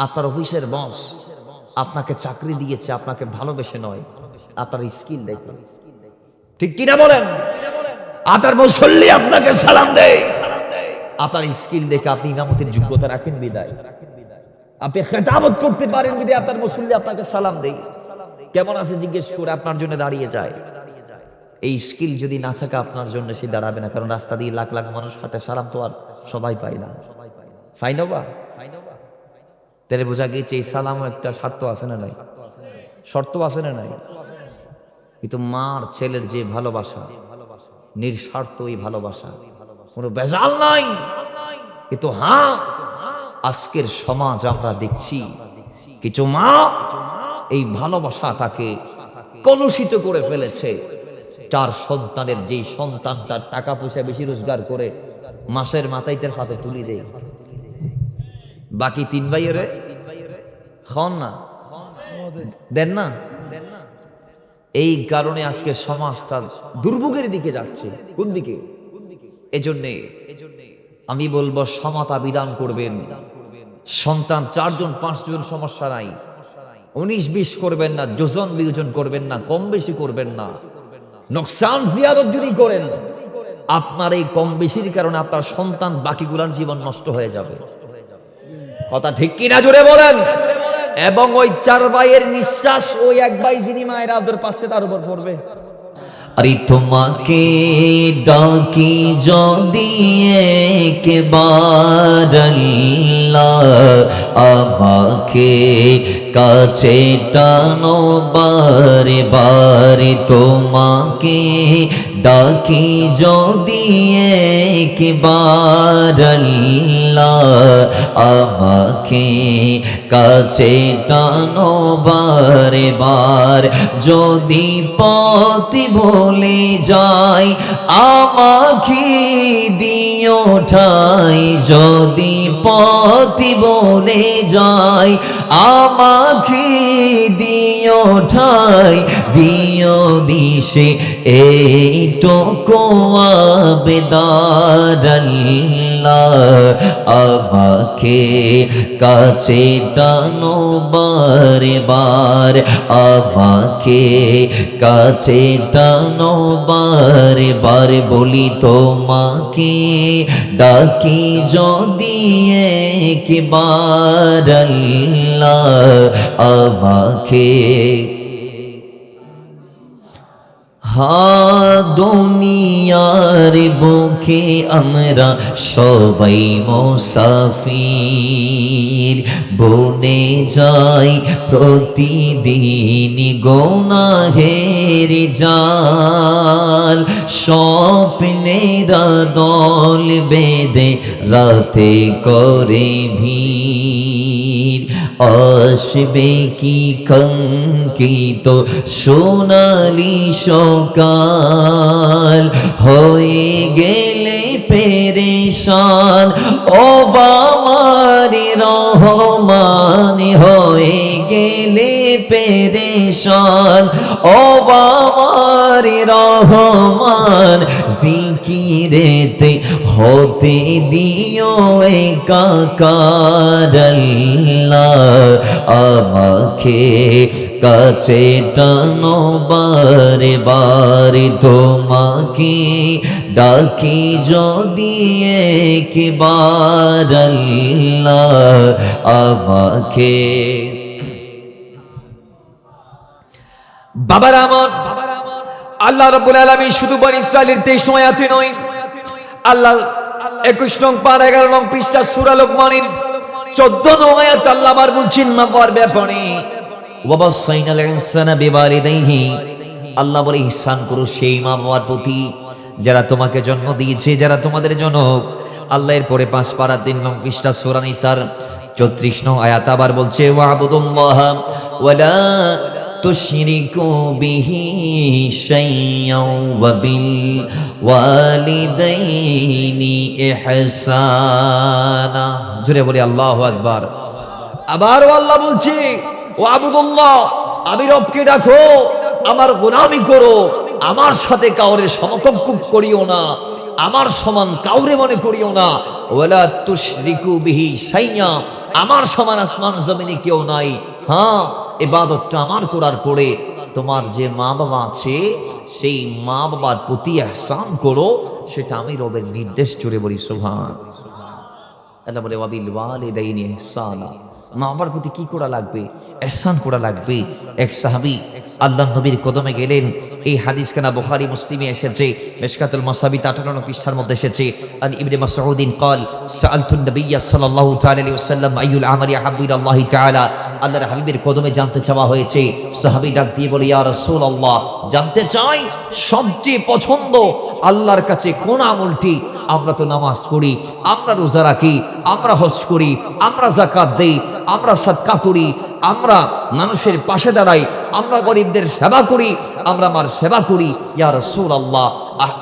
আপনার অফিসের বস আপনাকে চাকরি দিয়েছে আপনাকে ভালোবেসে নয়, আপনার স্কিল দেখে, ঠিক কিনা বলেন? আপনার মুসল্লি আপনাকে সালাম দেয়, আপনার স্কিল দেখে আপনি ইমামতির যোগ্যতা রাখেন বিদায়, আপনি খেতাবত করতে পারেন বিদায় আপনার মুসল্লি আপনাকে সালাম দেয়, কেমন আছে জিজ্ঞেস করে আপনার জন্য দাঁড়িয়ে যায়। এই স্কিল যদি না থাকে আপনার জন্য সে দাঁড়াবে না, কারণ রাস্তা দিয়ে লাখ লাখ মানুষ হাঁটে, সালাম তো আর সবাই পায় না, ফাইনবা? তাহলে বোঝা গিয়েছে এই সালামও একটা শর্ত আছে না নাই? শর্ত আছে না নাই? কিন্তু মার ছেলের যে ভালোবাসা, নিঃস্বার্থ এই ভালোবাসা, কোনো বেজাল নাই। কিন্তু হ্যাঁ, আজকের সমাজ আমরা দেখছি কিছু মা এই ভালোবাসাটাকে কলুষিত করে ফেলেছে। চার সন্তানের যেই সন্তানটার টাকা পয়সা বেশি রোজগার করে মাসের মাথায় তার হাতে তুলি দেয়, বাকি 3 ভাইয়ের খন না দেন না। এই কারণে আজকে সমাজটা দুর্ভোগের দিকে যাচ্ছে। কোন দিকে? এজন্যে আমি বলবো সমতা বিধান করবেন। সন্তান 4 জন 5 জন সমস্যা নাই, 19-20 করবেন না, যোজন বিয়োজন করবেন না, কম বেশি করবেন না। নোকসান জিয়াদত যদি করেন, আপনার এই কম বেশির কারণে আপনার সন্তান বাকিগুলার জীবন নষ্ট হয়ে যাবে। কথা ঠিক কিনা জোরে বলেন? এবং ওই 4 ভাইয়ের নিঃশ্বাস ওই 1 ভাই যিনি মায়ের আদর পাচ্ছে তার উপর পড়বে। আরে তোমাকে ডাকি যদি একবার আল্লাহ, আমাকে কাছে টানো বারে বারে, তোমাকে ডাকি যদি একবার আল্লাহ, আমাকে কাছে টানো বারে বার। যদি পথ বলে যাই আমাকে দিও ঠাই, যদি পথ বলে যাই আমাকে দিও ঠাই দিও দিশে এইটুকু আবেদন আল্লাহ আমাকে কাছে টানো বারে বার আমাকে কাছে টানো বারে বার বলি তোমাকে ডাকি যদি একবার আল্লাহ আমাকে দুনিয়ার বুকে আমরা সবাই মুসাফির বনে যাই প্রতিদিন গুনাহের জাল স্বপ্নেরা দল বেঁধে রাতে করে ভিড় আসবে কি কঙ্কিত সোনালি সকাল হয়ে গেলে পেরেশান ও বামারি রহমান হয়ে গেলে পেরেশান ও বামারি রহমান জিকিরেতে হতে দিও একাকার আল্লাহ আমাকে কাছে টানো বারে বারে তোমাকে ডাকি যদি একবার আল্লাহ আমাকে বাবার আমার আল্লাহ রাব্বুল আলামিন শুধু বনি ইসরাইলের 23 আয়াতে নয় আল্লাহ 21 নং পারা 11 নং পৃষ্ঠা সূরা লোকমানের 14 নং আয়াত আল্লাহ আবার বলছেন মা বাবার ব্যাপারে ওয়াবাসাইনাল ইনসানা বিওয়ালিদাইহি আল্লাহ বলে ইহসান করো সেই মা বাবার প্রতি যারা তোমাকে জন্ম দিয়েছে যারা তোমাদের জনক আল্লাহ এর পরে 5 পারা 3 নং পৃষ্ঠা সূরা নিসার 34 নং আয়াত আবার বলছে ওয়াবুদুল্লাহ ওয়ালা তুশরিকু বিহি শাইয়্যাও ওয়া বিল ওয়ালিদাইনি ইহসানা জোরে বলি আল্লাহু আকবার আবারও আল্লাহ বলছে ওয়াবুদুল্লাহ আমি রবকে ডাকো আমার গোলামি করো আমার সাথে কাউরে সমকক্ষ করিও না আমার সমান কাউরে মনে করিও না ওয়ালা তুশরিকু বিহি শাইয়্যা আমার সমান আসমান জমিনে কেউ নাই হ্যাঁ ইবাদতটা আমার করার পরে তোমার যে মা বাবা আছে সেই মা বাবার প্রতি ইহসান করো সেটা আমি রবের নির্দেশ জুড়ে বলি সুবহান আল্লাহ বলে ওয়াবিল ওয়ালিদাইনি ইহসানা মা বাবার প্রতি কি করা লাগবে ইহসান করা লাগবে এক সাহাবী আল্লাহর নবীর কদমে গেলেন এই হাদিস কানা বুখারী মুসলিমে এসেছে মিশকাতুল মাসাবি 58 পৃষ্ঠার মধ্যে এসেছে আন ইবনে মাসউদিন قال سألت النبي صلى الله تعالى عليه وسلم اي العمل احب الى الله تعالى আল্লাহর হাবিবের কদমে জানতে চাওয়া হয়েছে সাহাবী ডাক দিয়ে বলে ইয়া রাসূলুল্লাহ জানতে চাই সবচেয়ে পছন্দ আল্লাহর কাছে কোন আমলটি আমরা তো নামাজ পড়ি আমরা রোজা রাখি আমরা হজ করি আমরা যাকাত দেই আমরা সাদকা করি আমরা মানুষের পাশে দাঁড়াই আমরা গরিবদের সেবা করি আমরা আমার সেবা করি ইয়া রাসূলুল্লাহ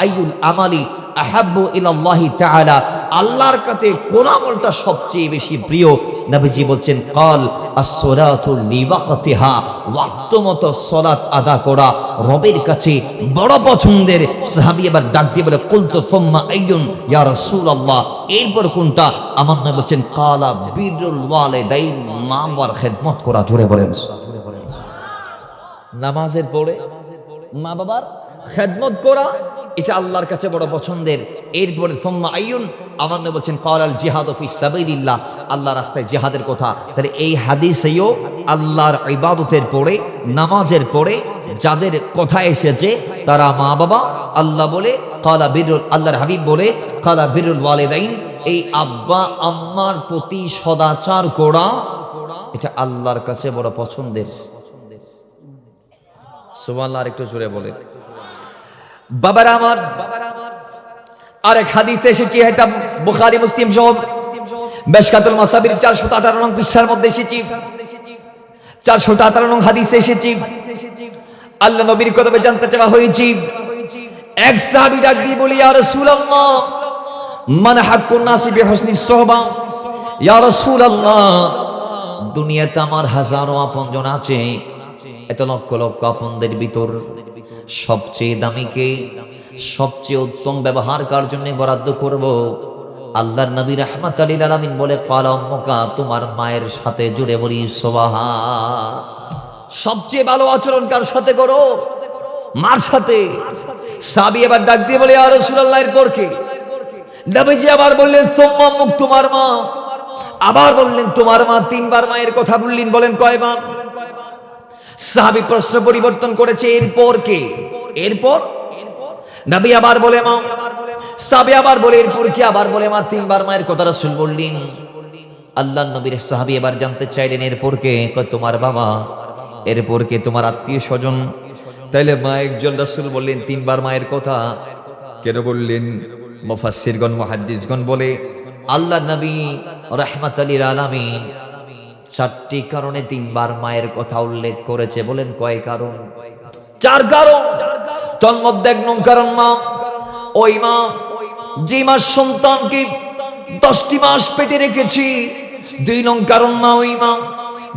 আইয়ুল আমালি আহাব্বু ইলাল্লাহি তাআলা আল্লাহর কাছে কোন আমলটা সবচেয়ে বেশি প্রিয় নবীজি বলছেন ক্বাল আস-সালাতু লিওয়াক্তিহা ওয়াক্ত মতো সালাত আদা করা রবের কাছে বড় পছন্দের সাহাবী এবার ডাক দিয়ে বলে কুলতু সুম্মা আইয়ুন ইয়া রাসূলুল্লাহ এরপর কোনটা আমার নবী বলছেন ক্বালা বিরুল ওয়ালিদাইন মা বাবার খেদমত করা জোরে বলেন নামাজের পরে মা বাবার খেদমত করা এটা আল্লাহর কাছে বড় পছন্দের এরপরে সুম্মা আইয়ুন আমার নবী বলছেন ক্বালাল জিহাদু ফি সাবিলিল্লাহ আল্লাহর রাস্তায় জিহাদের কথা তাহলে এই হাদিসেও আল্লাহর ইবাদতের পরে নামাজের পরে যাদের কথা এসেছে তারা মা বাবা আল্লাহ বলে ক্বালা বিরুল আল্লাহর হাবিব বলে ক্বালা বিরুল ওয়ালিদাইন এই আব্বা আম্মার প্রতি সদাচার করা এটা আল্লাহর কাছে বড় পছন্দের সুবহানাল্লাহ আরেকটু জোরে বলে বাবার আমার আরেক হাদিসে এসেছে এটা বুখারী মুসলিম সহ মিশকাতুল মাসাবির 418 নং পৃষ্ঠার মধ্যে এসেছে 418 নং হাদিসে এসেছে আল্লাহ নবীর কদমে জানতে চাওয়া হয়েছে এক সাহাবী ডাক দিয়ে বলি ইয়া রাসূলুল্লাহ মান হাক্কুন নাসি বিহুসনিস সুহবা ইয়া রাসূলুল্লাহ দুনিয়াতে আমার হাজারো আপনজন আছে, এত লক্ষ লক্ষ আপনদের ভিতর সবচেয়ে দামিকে, সবচেয়ে উত্তম ব্যবহার কার জন্য বরাদ্দ করব? আল্লাহর নবী রাহমাতুল লিল আলামিন বলে ক্বালা উম্মুকা, তোমার মায়ের সাথে। জুড়ে বলি সুবহান। সবচেয়ে ভালো আচরণ কার সাথে করো? মার সাথে। সাহাবী এবার ডাক দিয়ে বলে ইয়া রাসূলুল্লাহ, এরপর কি? নবীজি আবার বললেন সুম্মা উম্মুক, তোমার মা। আবার বললেন তোমার মা। তিনবার মায়ের কথা বললেন। বলেন কয়বার? সাহাবী প্রশ্ন পরিবর্তন করেছে, এরপর কে? এরপর নবী আবার বলে মা। সাহাবী আবার বলে এরপর কি? আবার বলে মা। তিনবার মায়ের কথা রাসূল বললেন। আল্লাহর নবীর সাহাবী এবার জানতে চাইলেন এরপর কে? কয় তোমার বাবা। এরপর কে? তোমার আত্মীয় স্বজন। তাইলে মা একজন। রাসূল বললেন তিনবার মায়ের কথা কেন বললেন? মুফাসসিরগণ মুহাদ্দিসগণ বলে আল্লাহর নবী রাহমাতুল লিল আলামিন চারটি কারণে তিনবার মায়ের কথা উল্লেখ করেছে। বলেন কয় কারণ? চার কারণ। তন্মধ্যে এক নং কারণ মা। ওই মা যে মা সন্তানকে 10টি মাস পেটে রেখেছি। 2 নং কারণ মা ওই মা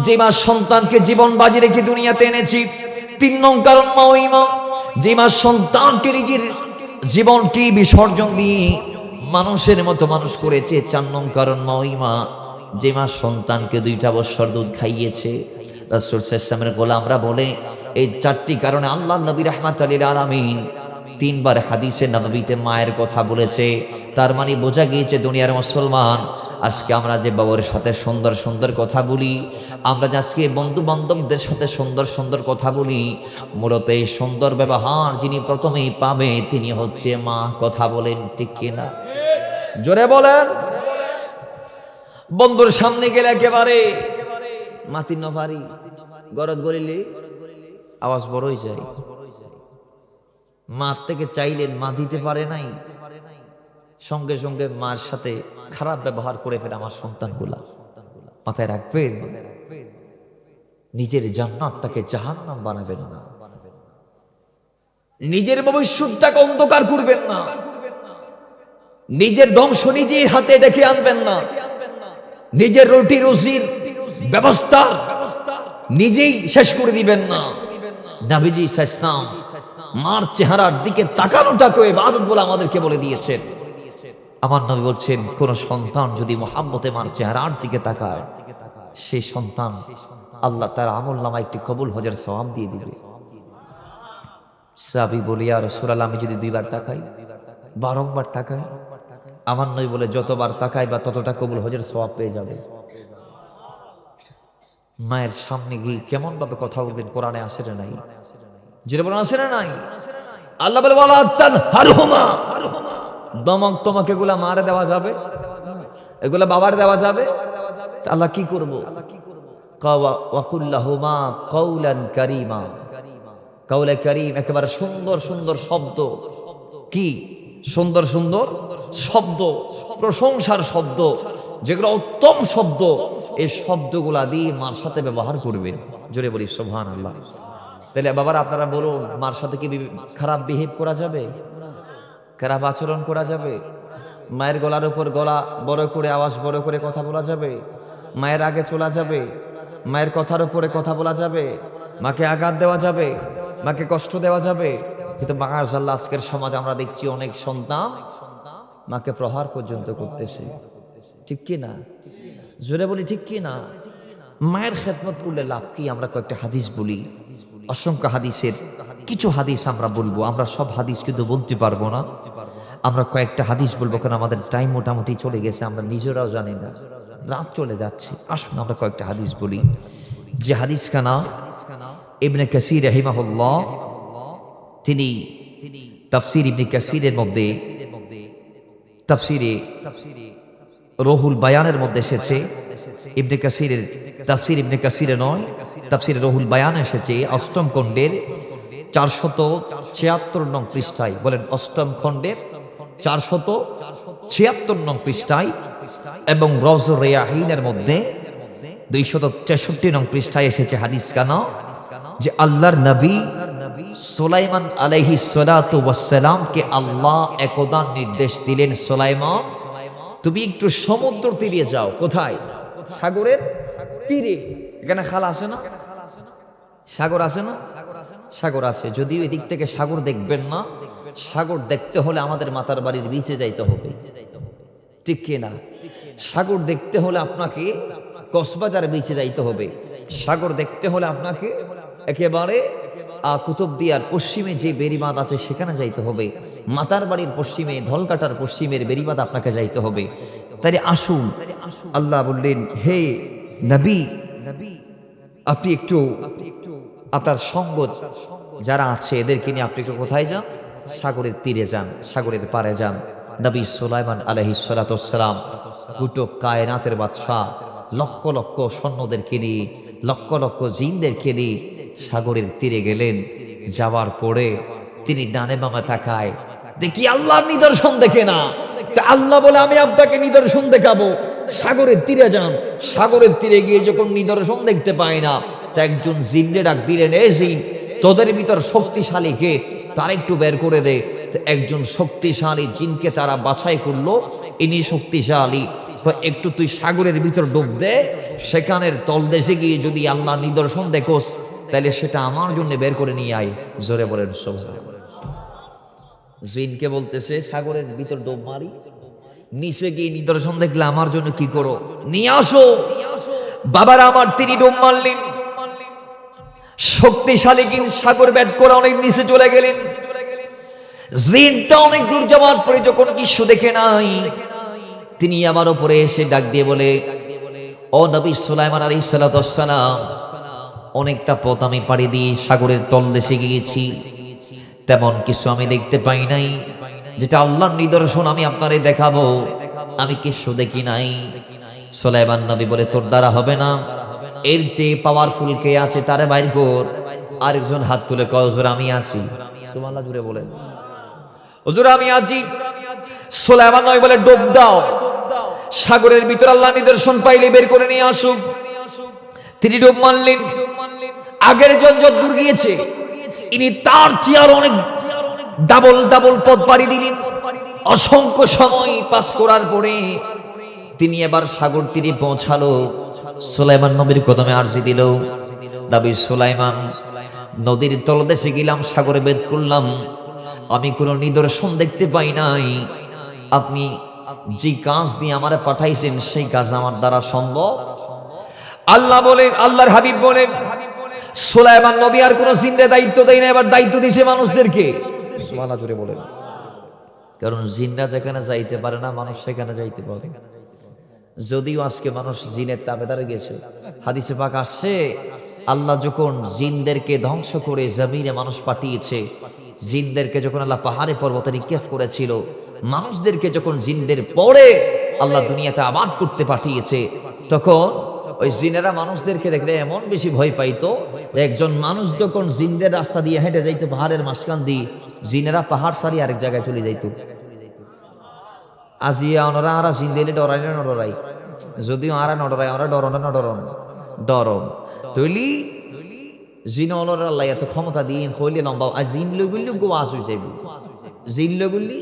যে মা সন্তানকে জীবন বাজি রেখে দুনিয়াতে এনেছি। 3 নং কারণ মা ওই মা যে মা সন্তানকে নিজের জীবনকে বিসর্জন দিয়ে মানুষের মতো মানুষ করেছে। 4 নং কারণ মা ওই মা যে মা সন্তানকে 2টা বছর দুধ খাইয়েছে। রাসূল সাল্লাল্লাহু আলাইহি ওয়াসাল্লামের গোলামরা বলে এই 4টি কারণে আল্লাহর নবী রাহমাতুল লিল আলামিন 3বার হাদিসে নববীতে মায়ের কথা বলেছে। তার মানে বোঝা গিয়েছে দুনিয়ার মুসলমান, আজকে আমরা যে বাবার সাথে সুন্দর সুন্দর কথা বলি, আমরা যে আজকে বন্ধু বান্ধবদের সাথে সুন্দর সুন্দর কথা বলি, মূলত এই সুন্দর ব্যবহার যিনি প্রথমেই পাবে তিনি হচ্ছে মা। কথা বলেন ঠিক কিনা? জোরে বলেন। বন্ধুর সামনে গেলে একেবারে মাতির নফারি গরদ গলিলে আওয়াজ বড়ই যায়। মার থেকে চাইলেন, মা দিতে পারে নাই, সঙ্গে সঙ্গে মার সাথে খারাপ ব্যবহার করে ফেলে আমার সন্তানগুলা। মাথায় রাখবেন, নিজের জান্নাতটাকে জাহান্নাম বানাবেন না, নিজের ভবিষ্যৎটাকে অন্ধকার করবেন না, নিজের ধ্বংস নিজের হাতে ডেকে আনবেন না, নিজের রুটি রুজির ব্যবস্থা নিজেই শেষ করে দিবেন না। নবীজি সাল্লাল্লাহু আলাইহি ওয়াসাল্লাম মার চেহারার দিকে তাকানোটাকে ইবাদত বলে আমাদেরকে বলে দিয়েছেন। আমার নবী বলছেন কোন সন্তান যদি মুহাব্বতে মার চেহারার দিকে তাকায়, সেই সন্তান আল্লাহ তার আমলনামায় একটি কবুল হজের সওয়াব দিয়ে দিবে। সাহাবী বলে ইয়া রাসূলুল্লাহ, আমি যদি 2বার তাকাই, বারংবার তাকাই? আমার নবী বলে যতবার তাকাই বা ততটা কবুল হজের সওয়াব পেয়ে যাবে। মায়ের সামনে গিয়ে কেমন ভাবে কথা বলবেন কোরআনে আছে না নাই? যেটা বলেন আছে না নাই? আল্লাহ বলে ওয়ালা তানহারহুমা, দমক তোমাকে এগুলা মারে দেওয়া যাবে, এগুলা বাবার দেওয়া যাবে? আল্লাহ কি করব? ওয়া কুল্লাহুমা কাওলান কারীমা। কাওলে কারীম একেবারে সুন্দর সুন্দর শব্দ। কি সুন্দর সুন্দর শব্দ, প্রশংসার শব্দ, যেগুলো উত্তম শব্দ, এই শব্দগুলা দিয়ে মার সাথে ব্যবহার করবেন। জোরে বলি সুবহানাল্লাহ। তাহলে বাবারা আপনারা বলুন, মার সাথে কি খারাপ বিহেভ করা যাবে? খারাপ আচরণ করা যাবে? মায়ের গলার উপর গলা বড় করে, আওয়াজ বড় করে কথা বলা যাবে? মায়ের আগে চলা যাবে? মায়ের কথার উপরে কথা বলা যাবে? মাকে আঘাত দেওয়া যাবে? মাকে কষ্ট দেওয়া যাবে? কিন্তু মাশাআল্লাহ আজকের সমাজ আমরা দেখছি অনেক সন্তান মাকে প্রহার পর্যন্ত করতেছে। ঠিক কি না? জোরে বলি ঠিক কি না? মায়ের খেদমত করলে লাভ কি? আমরা কয়েকটা হাদিস বলি, অসংখ্য হাদিসের কিছু হাদিস আমরা বলবো। আমরা সব হাদিস কিন্তু বলতে পারবো না, আমরা কয়েকটা হাদিস বলবো, কারণ আমাদের টাইম মোটামুটি চলে গেছে, আমরা নিজেরাও জানি না, রাত চলে যাচ্ছে। আসুন আমরা কয়েকটা হাদিস বলি। যে হাদিস কানা ইবনে কাসির রাহিমাহুল্লাহ তিনি তাফসীর ইবনে কাসিরের মধ্যে, তাফসীরে রুহুল বায়ানের মধ্যে এসেছে, ইবনে কাসিরের তাফসীর ইবনে কাসিরে নয়, তাফসীরে রুহুল বায়ান এসেছে 8ম খণ্ডের 476 নং পৃষ্ঠায়। বলেন 8ম খণ্ডের 476 নং পৃষ্ঠায়, এবং রওজুর রিয়াহিনের মধ্যে 263 নং পৃষ্ঠায় এসেছে হাদিস কানা যে আল্লাহর নবী সুলাইমান আলাইহিস সালাতু ওয়াস সালামকে আল্লাহ একদা নির্দেশ দিলেন, সুলাইমান তুমি একটু সমুদ্র তীরে যাও। কোথায়? সাগরের তীরে। এখানে খাল আছে না, সাগর আছে না? সাগর আছে, যদিও এদিক থেকে সাগর দেখবেন না। সাগর দেখতে হলে আমাদের মাতার বাড়ির বিচে যাইতে হবে, ঠিক কিনা? সাগর দেখতে হলে আপনাকে কক্সবাজার বিচে যাইতে হবে। সাগর দেখতে হলে আপনাকে একেবারে কুতুবদিয়ার পশ্চিমে যে বেড়িবাঁধ আছে সেখানে যাইতে হবে। মাতার বাড়ির পশ্চিমে, ধলকাটার পশ্চিমের বেড়িবাঁধ আপনাকে যাইতে হবে। তাই আসুন, আল্লাহ বললেন, হে নবী, আপনি একটু আপনার সঙ্গ যারা আছে এদেরকে নিয়ে আপনি একটু কোথায় যান? সাগরের তীরে যান, সাগরের পাড়ে যান। নবী সুলাইমান আলাইহিস সালাতু ওয়াস সালাম গোটা কায়নাতের বাদশা, লক্ষ লক্ষ সৈন্যদেরকে নিয়ে, লক্ষ লক্ষ জিনদেরকে নিয়ে সাগরের তীরে গেলেন। যাওয়ার পরে তিনি ডানে বামে তাকায়, দেখি আল্লাহর নিদর্শন দেখে না। তা আল্লাহ বলে, আমি আপনাকে নিদর্শন দেখাবো। সাগরের তীরে যান। সাগরের তীরে গিয়ে যখন নিদর্শন দেখতে পায় না, তা একজন জিন্নে ডাক দিলেন, এ জিন, তোদের ভিতর শক্তিশালী কে, তার একটু বের করে দে। একজন শক্তিশালী জিনকে তারা বাছাই করলো, ইনি শক্তিশালী। একটু তুই সাগরের ভিতর ডুব দে, সেখানের তলদেশে গিয়ে যদি আল্লাহ নিদর্শন দেখোস, তাহলে সেটা আমার জন্য বের করে নিয়ে আয়। জোরে বলেন সুবহানাল্লাহ। জিনকে বলতেছে, সাগরের ভিতর ডুব মারি, নিচে গিয়ে নিদর্শন দেখলে আমার জন্য কি করো, নিয়ে আসো। বাবার আমার, তিনি ডুব মারলেন। শক্তিশালী জিন সাগর ভেদ করে অনেক নিচে চলে গেলেন। জিনটা অনেক দূর যাওয়ার পরে যখন কিছু দেখে নাই, তিনি আমার উপরে এসে ডাক দিয়ে বলে, ও নবী সুলাইমান আলাইহিস সালাতু ওয়াস সালাম, অনেকটা পথ আমি পাড়ি দিয়ে সাগরের তলদেশে গিয়েছি, তেমন কিছু আমি দেখতে পাই নাই যেটা আল্লাহর নিদর্শন আমি আপনারে দেখাবো, আমি কিছু দেখি নাই। সুলাইমান নবী বলে, তোর দ্বারা হবে না, এর চেয়ে পাওয়ারফুল কে আছে তারে বাইর কর। আরেকজন হাত তুলে কয়, হুজুর আমি আছি। সুবহানাল্লাহ জুড়ে বলেন, হুজুর আমি আছি। সুলাইমান নবী বলে, ডুব দাও, সাগরের ভিতর আল্লাহ নিদর্শন পাইলে বের করে নিয়ে আসুক। তিনি ডুব মারলেন। আগের জন যত দূর গিয়েছে, ইনি তার চেয়ার অনেক ডাবল ডাবল পথ পাড়ি দিলেন। অসংখ্য সময় পাস করার পরে তিনি এবার সাগর তীরে পৌঁছালো। সুলাইমান নবীর কদমে আরজি দিল, নবী সুলাইমান, নদীর তলদেশে গেলাম, সাগরে ভেদ করলাম, আমি কোনো নিদর্শন দেখতে পাই নাই। আপনি যে কাজ দিয়ে আমারে পাঠাইছেন সেই কাজ আমার দ্বারা সম্ভব? আল্লাহ বলেন, আল্লাহর হাবিব বলেন, সুলাইমান নবী আর কোনো জিন্দের দায়িত্ব দেয় না, এবার দায়িত্ব দিয়েছে মানুষদেরকে। সুবহানাল্লাহ জোরে বলেন। কারণ জিনরা যেখানে যাইতে পারে না, মানুষ সেখানে যাইতে পারে। যদিও আজকে মানুষ জিনের তাবেদারে গেছে। হাদিসে পাক আসছে, আল্লাহ যখন জিনদেরকে ধ্বংস করে জমিনে মানুষ পাঠিয়েছে, জিনদেরকে যখন আল্লাহ পাহাড়ে পর্বতে নিক্ষেপ করেছিল, মানুষদেরকে যখন জিনদের পরে আল্লাহ দুনিয়াতে আবাদ করতে পাঠিয়েছে, তখন ওই জিনেরা মানুষদেরকে দেখলে এমন বেশি ভয় পাইতো, একজন মানুষ যখন জিনদের রাস্তা দিয়ে হেঁটে যাইতো পাহাড়ের মাঝখান দিয়ে, জিনেরা পাহাড় সারি আরেক জায়গায় চলে যাইতো। আজিয়া ওনারা আরা জিন দিলে ডরাই না নডরাই, যদিও আরা নডরাই, ওরা ডর না নডরন ডরম তৈলি জিন ওনার আল্লাহ এত ক্ষমতা দিয়ে হইলে লম্বা। আর জিন লগুলি গোয়াজ হয়ে যাইব, জিন লগুলি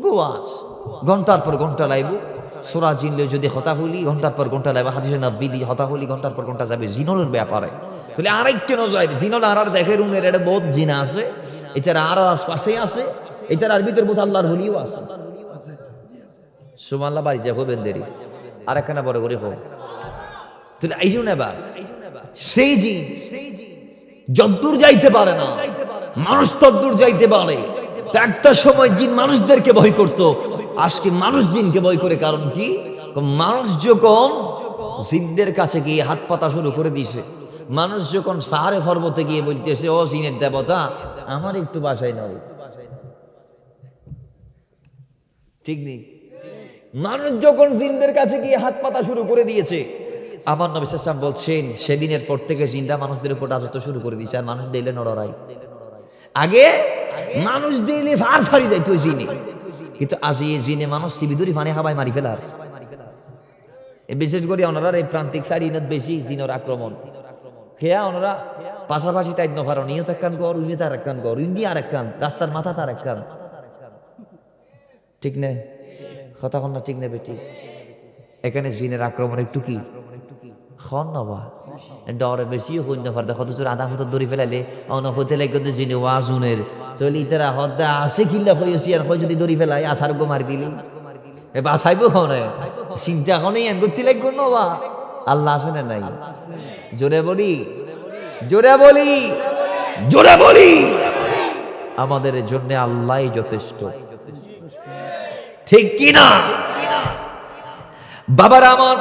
গোয়াজ ঘন্টার পর ঘন্টা লাইব। সোরা জিনলে যদি হতা হলি ঘন্টার পর ঘন্টা লাগবে, হাদিসে নবী দি হতা হলি ঘন্টার পর ঘন্টা যাবে। জিনলের ব্যাপারে তাহলে আরেকটা নজর, জিনল আর দেখে রুমের এটা বহুত জিন আছে, এটার আর পাশেই আছে, এটার আর ভিতর বোধ আল্লাহর হলিও আছে। সুবহানাল্লাহ বাড়ি যাবো বেন্দেরি আর একখানা বড় করে হোক। তাহলে এই নেবার সেই জিন যদ্দূর যাইতে পারে না, মানুষ তদ্দূর যাইতে পারে। একটা সময় জিন মানুষদেরকে ভয় করতো, আজকে মানুষ জিনকে ভয় করে। কারণ কি? মানুষ যখন জিনদের কাছে গিয়ে হাত পাতা শুরু করে দিছে, মানুষ যখন পাহাড়ে পর্বতে গিয়ে বলতেছে, ও জিনের দেবতা আমার একটু বাসায় নাও, ঠিক নেই? মানুষ যখন জিনদের কাছে গিয়ে হাত পাতা শুরু করে দিয়েছে, আমার নবী সাল্লাল্লাহু আলাইহি ওয়াসাল্লাম বলছেন, সেদিনের পর থেকে জিনরা মানুষদের উপর রাজত্ব শুরু করে দিয়েছে। আর মানুষ দিলে নড়াই, আগে মানুষ দিলে ফার ফারি যাইতো জিনে, কিন্তু আজ এই জিনে মানুষ সিবিদুরি ফানে হাবায় মারি ফেলার। বিশেষ করে ওনারা এই প্রান্তিক সাইডিনত বেশি জিনের আক্রমণ খেয়া, ওনারা পাশাপাশি তাই নফার নিয়ত একখান গর, উইনে তার একখান গর, উইন্দি আর একখান, রাস্তার মাথা তার একখান, ঠিক নেই? কথা কন্যা ঠিক নেবে ঠিক। এখানে জিনের আক্রমণ একটু কি খন নবা ডরে বেশি হইন না পারতে কত জোর আধা মতো দড়ি ফেলাইলে অন হতে লাগে তো জিনে ওয়াজুনের তৈলি ইতারা হদ্দা আসে কিল্লা হইছি আর হয় যদি দড়ি ফেলাই আসার গো মারি দিলি এ বাসাইবো হনে চিন্তা করেই এন করতে লাগবো নবা আল্লাহ আছে না নাই জোরে বলি জোরে বলি জোরে বলি আমাদের জন্য আল্লাহই যথেষ্ট ঠিক কি না বাবার আমার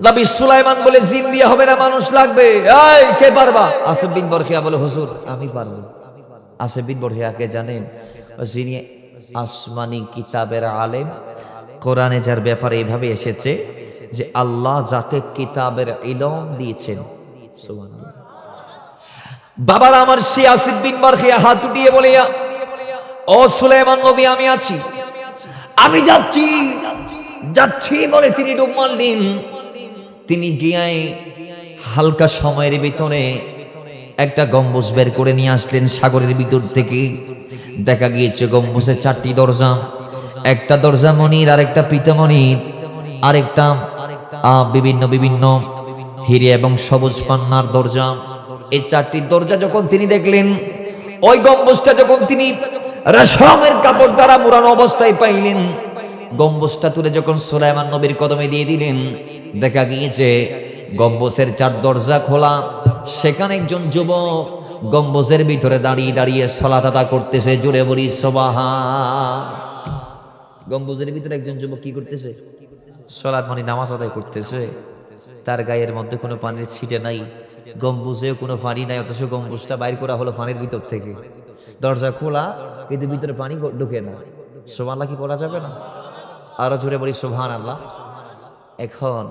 নবী সুলাইমান বলে জিন দিয়ে হবে না মানুষ লাগবে এই কে পারবা আসিফ বিন বরখিয়া বলে হুজুর আমি পারবো আসিফ বিন বরখিয়া কে জানেন যিনি আসমানি কিতাবের আলেম কোরআনে যার ব্যাপারে এইভাবে এসেছে যে আল্লাহ যাকে কিতাবের ইলম দিয়েছেন সুবহানাল্লাহ বাবার আমার সে আসিফ বিন বরখিয়া হাত উঠিয়ে বলে ও সুলাইমান নবী আমি আছি আমি যাচ্ছি যাচ্ছি বলে তিনি ডুব মারলেন তিনি গিয়ে হালকা সময়ের ভিতরে একটা গম্বুজ বের করে নিয়ে আসলেন সাগরের ভিতর থেকে দেখা গিয়েছে গম্বুজের 4টি দরজা একটা দরজা মনির আরেকটা পীতমণির আরেকটা বিভিন্ন বিভিন্ন হিরে এবং সবুজ পান্নার দরজা এই 4টি দরজা যখন তিনি দেখলেন ওই গম্বুজটা যখন তিনি রেশমের কাপড় দ্বারা মোড়ানো অবস্থায় পাইলেন গম্বুজটা তুলে যখন সুলাইমান নবীর কদমে দিয়ে দিলেন দেখা গিয়েছে গম্বুজের 4 দরজা খোলা সেখানে একজন যুবক গম্বুজের ভিতরে দাঁড়িয়ে দাঁড়িয়ে সালাত আদায় করতেছে জোরে বলি সুবহান গম্বুজের ভিতরে একজন যুবক কি করতেছে সালাত মানে নামাজ আদায় করতেছে তার গায়ের মধ্যে কোনো পানির ছিটে নাই গম্বুজেও কোনো পানি নাই অথচ গম্বুজটা বাইর করা হলো পানির ভিতর থেকে দরজা খোলা কিন্তু ভিতরে পানি ঢুকে না সুবহানাল্লাহ কি বলা যাবে না আরো জোরে বলি সুবহানাল্লাহ এখন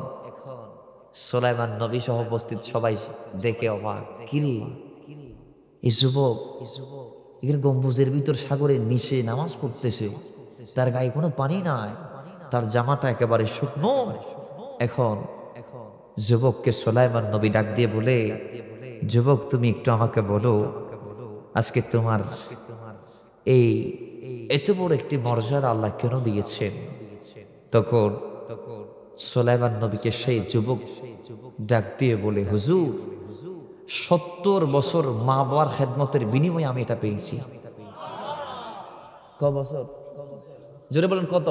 সুলাইমান নবী সহ উপস্থিত সবাই দেখে অবাক কিরে এই যুবক এখানে গম্বুজের ভিতর সাগরের নিচে নামাজ পড়তেছে তার গায়ে কোনো পানি নাই তার জামাটা একেবারে শুকনো এখন যুবককে সুলাইমান নবী ডাক দিয়ে বলে যুবক তুমি একটু আমাকে বলো আজকে তোমার এই এত বড় একটি মর্যাদা আল্লাহ কেন দিয়েছেন তখন সুলাইমান নবীকে সেই যুবক ডাক দিয়ে বলে হুজুর 70 বছর মা বাবার খেদমতের বিনিময়ে আমি এটা পেয়েছি কত বছর জোরে বলেন কত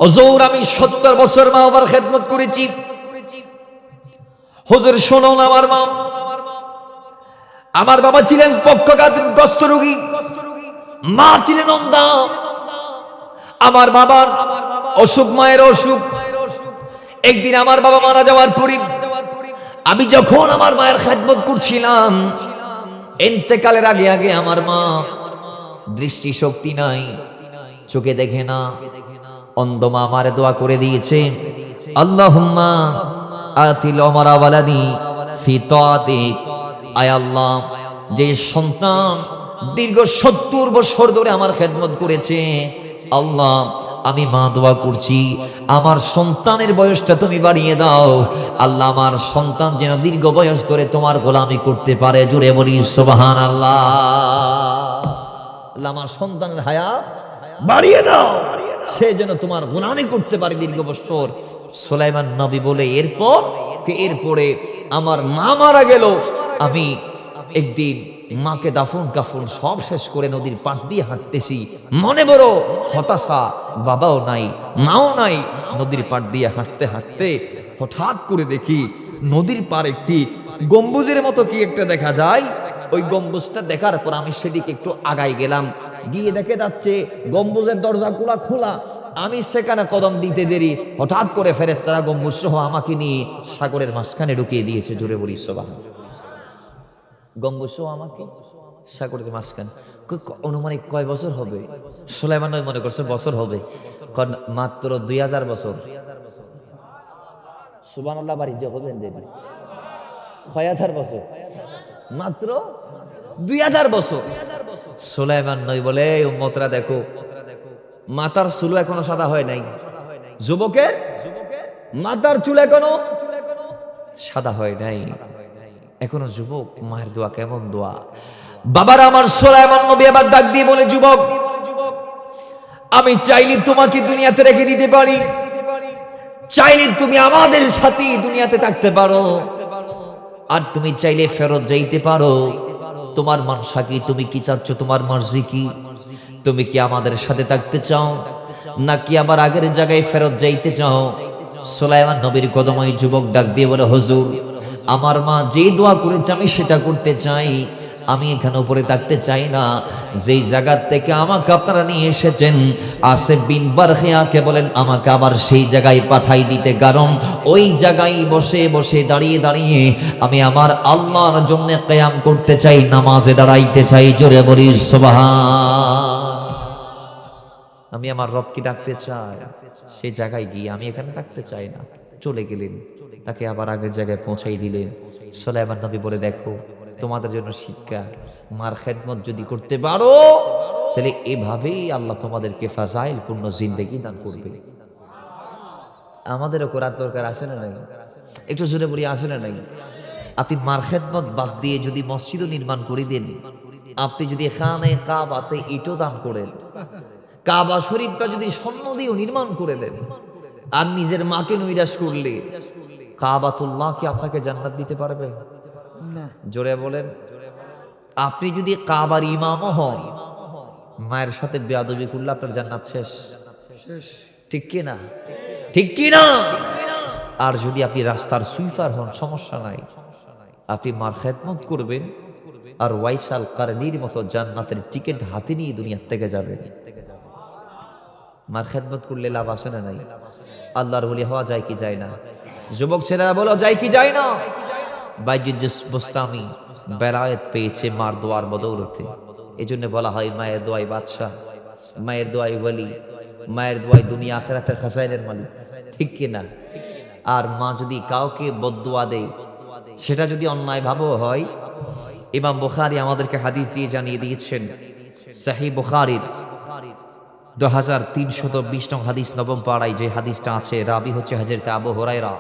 হুজুর আমি 70 বছর মা বাবার খেদমত করেছি হুজুর শুনুন আমার বাবা ছিলেন পক্ষাঘাতগ্রস্ত রোগী মা ছিলেন অন্ধা আমার বাবার অসুখ মায়ের অসুখ একদিন আমার বাবা মারা যাওয়ার পরে আমি যখন আমার মায়ের খেদমত করছিলাম ইন্তেকালের আগে আগে আমার মা দৃষ্টি শক্তি নাই চোখে দেখে না অন্ধ মা আমারে দোয়া করে দিয়েছে আল্লাহুম্মা আতিল ওমরা ওয়ালাদি ফি তাআতিক আয় আল্লাহ যে সন্তান দীর্ঘ 70 বছর ধরে আমার খেদমত করেছে আল্লাহ আমি মা দোয়া করছি আমার সন্তানের বয়সটা তুমি বাড়িয়ে দাও আল্লাহ আমার সন্তান যেন দীর্ঘ বয়স ধরে তোমার গোলামি করতে পারে জোরে বলি সুবহানাল্লাহ আল্লাহ আমার সন্তানের হায়াত বাড়িয়ে দাও সে যেন তোমার গোলামি করতে পারে দীর্ঘ বছর সুলাইমান নবী বলে এরপরে আমার মা মারা গেল আমি একদিন মাকে দাফন কাফন সব শেষ করে নদীর পাশ দিয়ে হাঁটতেছি মনে বড় হতাশা বাবাও নাই মাও নাই নদীর পাড় দিয়ে হাঁটতে হাঁটতে হঠাৎ করে দেখি নদীর পার একটি গম্বুজের মতো কি একটা দেখা যায় ওই গম্বুজটা দেখার পর আমি সেদিকে একটু আগাই গেলাম গিয়ে দেখে যাচ্ছে গম্বুজের দরজাগুলা খোলা আমি সেখানে কদম দিতে দেরি হঠাৎ করে ফেরেশতারা গম্বুজ সহ আমাকে নিয়ে সাগরের মাঝখানে ঢুকিয়ে দিয়েছে জোরে বলি সুবহানাল্লাহ গম্বুজ সহ আমাকে সাগরের মাঝখানে অনুমানিক কয় বছর হবে সুলাইমান নবী মনে করছে বছর হবে মাত্র 2000 বছর সুবহানাল্লাহ বাড়ি যে হবেন দেবে 6000 বছর মাত্র 2000 বছর সুলাইমান নবী বলে উম্মতরা দেখো মাথার চুল এখনো সাদা হয় নাই যুবকের মাথার চুল এখনো সাদা হয় নাই এখনো যুবক মায়ের দোয়া কেমন দোয়া বাবার আমার সুলাইমান নবী আবার ডাক দিয়ে বলে যুবক আমি চাইলে তোমাকে দুনিয়াতে রেখে দিতে পারি চাইলে তুমি আমাদের সাথে দুনিয়াতে থাকতে পারো, আর তুমি চাইলে ফেরত যাইতে পারো। তোমার মানসা কি? তুমি কি চাচ্ছ? তোমার মর্জি কি? তুমি কি আমাদের সাথে থাকতে চাও, নাকি আবার আগের জায়গায় ফেরত যাইতে চাও? সুলাইমান নবীর কদমে যুবক ডাক দিয়ে বলে, হুজুর, আমার মা যে দোয়া করেছে আমি সেটা করতে চাই। আমি এখানে উপরে থাকতে চাই না। যেই জায়গা থেকে আমাকে আপনারা নিয়ে এসেছেন, আসিফ বিন বারখিয়াকে বলেন আমাকে আবার সেই জায়গায় পাঠাই দিতে, কারণ ওই জায়গায় বসে বসে দাঁড়িয়ে দাঁড়িয়ে আমি আমার আল্লাহর জন্য কিয়াম করতে চাই, নামাজে দাঁড়াইতে চাই। জোরে বলি সুবহান। আমি আমার রবকে ডাকতে চাই, সেই জায়গায় গিয়ে আমি এখানে থাকতে চাই না। চলে গেলেন, তাকে আবার আগের জায়গায় পৌঁছাই দিলেন। সুলাইমান নবী বলে, দেখো তোমাদের জন্য শিক্ষা, মার খেদমত যদি করতে পারো তাহলে এভাবেই আল্লাহ তোমাদেরকে ফাজাইল পূর্ণ জিন্দেগি দান করবে। আমাদেরও করার দরকার আছে না নাই? একটু জোরে বলি, আছে না নাই? আপনি মার খেদমত বাদ দিয়ে যদি মসজিদও নির্মাণ করে দেন, আপনি যদি খানে কাবাতে ইটও দান করেন, কাবা শরীফটা যদি স্বর্ণ দিয়েও নির্মাণ করে দেন, আর নিজের মাকে নৈরাশ করলে কাবাতুল্লাহ কি আপনাকে জান্নাত দিতে পারবে? না। জোরে বলেন। আপনি যদি কাবার ইমামও হন, মায়ের সাথে বেয়াদবি করলে আপনার জান্নাত শেষ। শেষ। ঠিক কি না? ঠিক কি না? আর যদি আপনি রাস্তার সুইপার হন, সমস্যা নাই, আপনি মার খেদমত করবেন আর ওয়াইসাল কারনির মতো জান্নাতের টিকিট হাতে নিয়ে দুনিয়া থেকে যাবেন। মার খেদমত করলে লাভ আছে না নাই? আল্লাহর ওলি হওয়া যায় কি যায় না? যুবক ছেলেরা বলো, যায় কি যায় না? বাইজুজ্জুস বুস্তামি বেলায়েত পেয়েছে মার দোয়ার বদৌলতে। এই জন্য বলা হয় মায়ের দোয়াই বাদশাহ, মায়ের দোয়াই ওয়ালি, মায়ের দোয়াই দুনিয়া আখিরাতের খাজাইনের মালিক। ঠিক কি না? আর মা যদি কাউকে বদদোয়া দেয়, সেটা যদি অন্যায় ভাবো হয়, ইমাম বুখারী আমাদেরকে হাদিস দিয়ে জানিয়ে দিয়েছেন, সহিহ বুখারীর 2320 নং হাদিস, নবম পাড়ায় যে হাদিসটা আছে, রাবি হচ্ছে হযরত আবু হুরায়রা।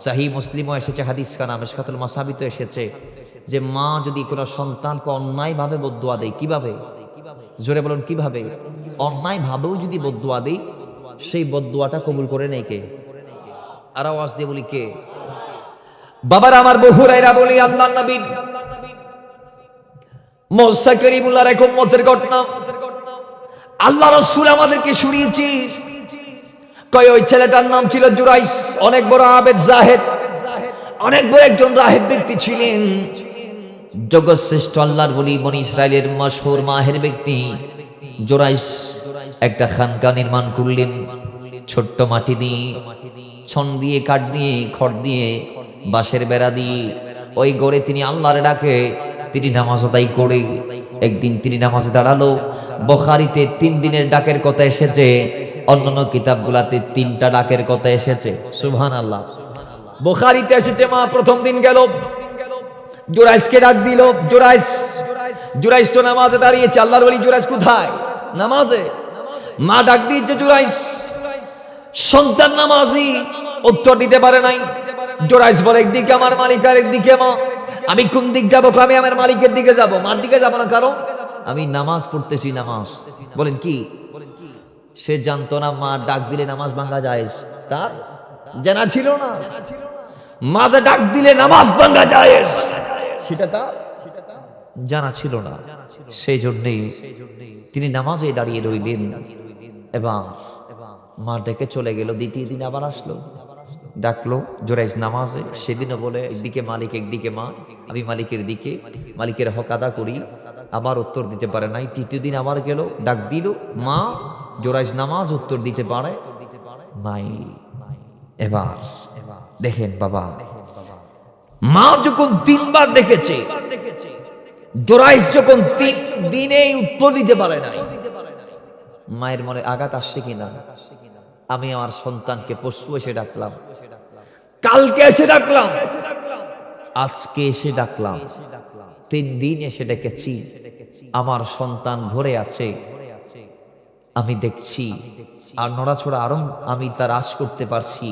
সহিহ মুসলিমও এসেছে হাদিস কানা, মিশকাতুল মাসাবিতে এসেছে যে মা যদি কোনো সন্তানকে অন্যায়ভাবে বদদোয়া দেয়, কিভাবে? জোরে বলুন, কিভাবে? অন্যায়ভাবেও যদি বদদোয়া দেয়, সেই বদদোয়াটা কবুল করে নেয় কে? আর আওয়াজ দিয়ে বলি, কে? বাবারা আমার, আবু হুরায়রা বলি, আল্লাহর নবী মুসা কারীমুল্লাহর এক উম্মতের ঘটনা আল্লাহ রাসূল আমাদেরকে শুনিয়েছি। কয় ওই ছেলেটার নাম ছিল জুরাইস, অনেক বড় আবেদ জাহেদ, অনেক বড় একজন রাহেব ব্যক্তি ছিলেন, জগৎশ্রেষ্ঠ আল্লাহর ওলি, বনি ইসরাইলের মশহুর মাহের ব্যক্তি। জুরাইস একটা খানকা নির্মাণ করলেন, ছোট্ট মাটি দিয়ে, ছন দিয়ে, কাঠ দিয়ে, খড় দিয়ে, বাঁশের বেড়া দিয়ে। ওই গড়ে তিনি আল্লাহর ডাকে তিনি নামাজ আদায় করে একদিন তিনি নামাজে দাঁড়ালো। বুখারীতে 3 দিনের ডাকের কথা এসেছে, অন্যান্য কিতাবগুলাতে 3টা ডাকের কথা এসেছে। সুবহানাল্লাহ। বুখারীতে এসেছে মা প্রথম দিন গেল, জুরাইসকে ডাক দিল। জুরাইস তো নামাজে দাঁড়িয়েছে, আল্লাহর ওলি জুরাইস কোথায়? নামাজে। মা ডাক দিয়েছে জুরাইস, সন্তান নামাজি, উত্তর দিতে পারে নাই। জুরাইস বলে, একদিকে আমার মালিক আর একদিকে মা, আমি কোন দিক যাবো? আমি আমার মালিকের দিকে যাব, মার দিকে যাব না, কারণ আমি নামাজ পড়তেছি। নামাজ বলেন কি? সে জানতো না মা ডাক দিলে নামাজ ভাঙা যায়, তার জানা ছিল না। মা যে ডাক দিলে নামাজ ভাঙা যায় সেটা তার জানা ছিল না। সেই জন্যই তিনি নামাজে দাঁড়িয়ে রইলেন। এবার মা ডেকে চলে গেল। দ্বিতীয় দিন আবার আসলো, ডাকলো জুরাইস নামাজে। সেদিনও বলে, একদিকে মালিক একদিকে মা, আমি মালিকের দিকে, মালিকের হক আদা করি। আবার উত্তর দিতে পারে নাই। তৃতীয় দিন আবার গেল, ডাক দিল মা, জুরাইস নামাজ, উত্তর দিতে পারে নাই। এবার দেখেন বাবা, মা যখন 3 বার দেখেছে, জুরাইস যখন 3 দিনেই উত্তর দিতে পারে নাই, মায়ের মনে আঘাত আসছে কিনা? আমি আমার সন্তানকে পরশু এসে ডাকলাম, কালকে এসে ডাকলাম, আজকে এসে ডাকলাম, 3 দিন এসে ডেকেছি, আমার সন্তান ঘরে আছে, আমি দেখছি, আর নড়াছড়া আরো আমি তার আশ করতে পারছি,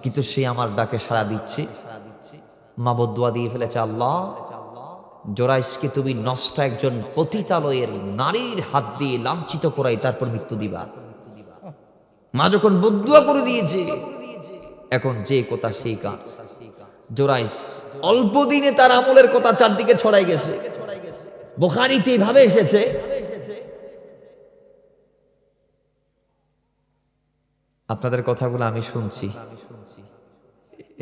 কিন্তু সে আমার ডাকে সাড়া দিচ্ছে। মা বদদুয়া দিয়ে ফেলেছে, আল্লাহ জুরাইসকে তুমি নষ্ট একজন পতিতালয়ের নারীর হাত দিয়ে লাঞ্ছিত করাই তারপর মৃত্যু দিবা। মা যখন বদদুয়া করে দিয়েছে, এখন যে কথা সেই কাজ। জোরাইস অল্প দিনে তার আমলের কথা চারদিকে ছড়াই গেছে। বুখারীতে এইভাবে এসেছে, আপনাদের কথাগুলো আমি শুনছি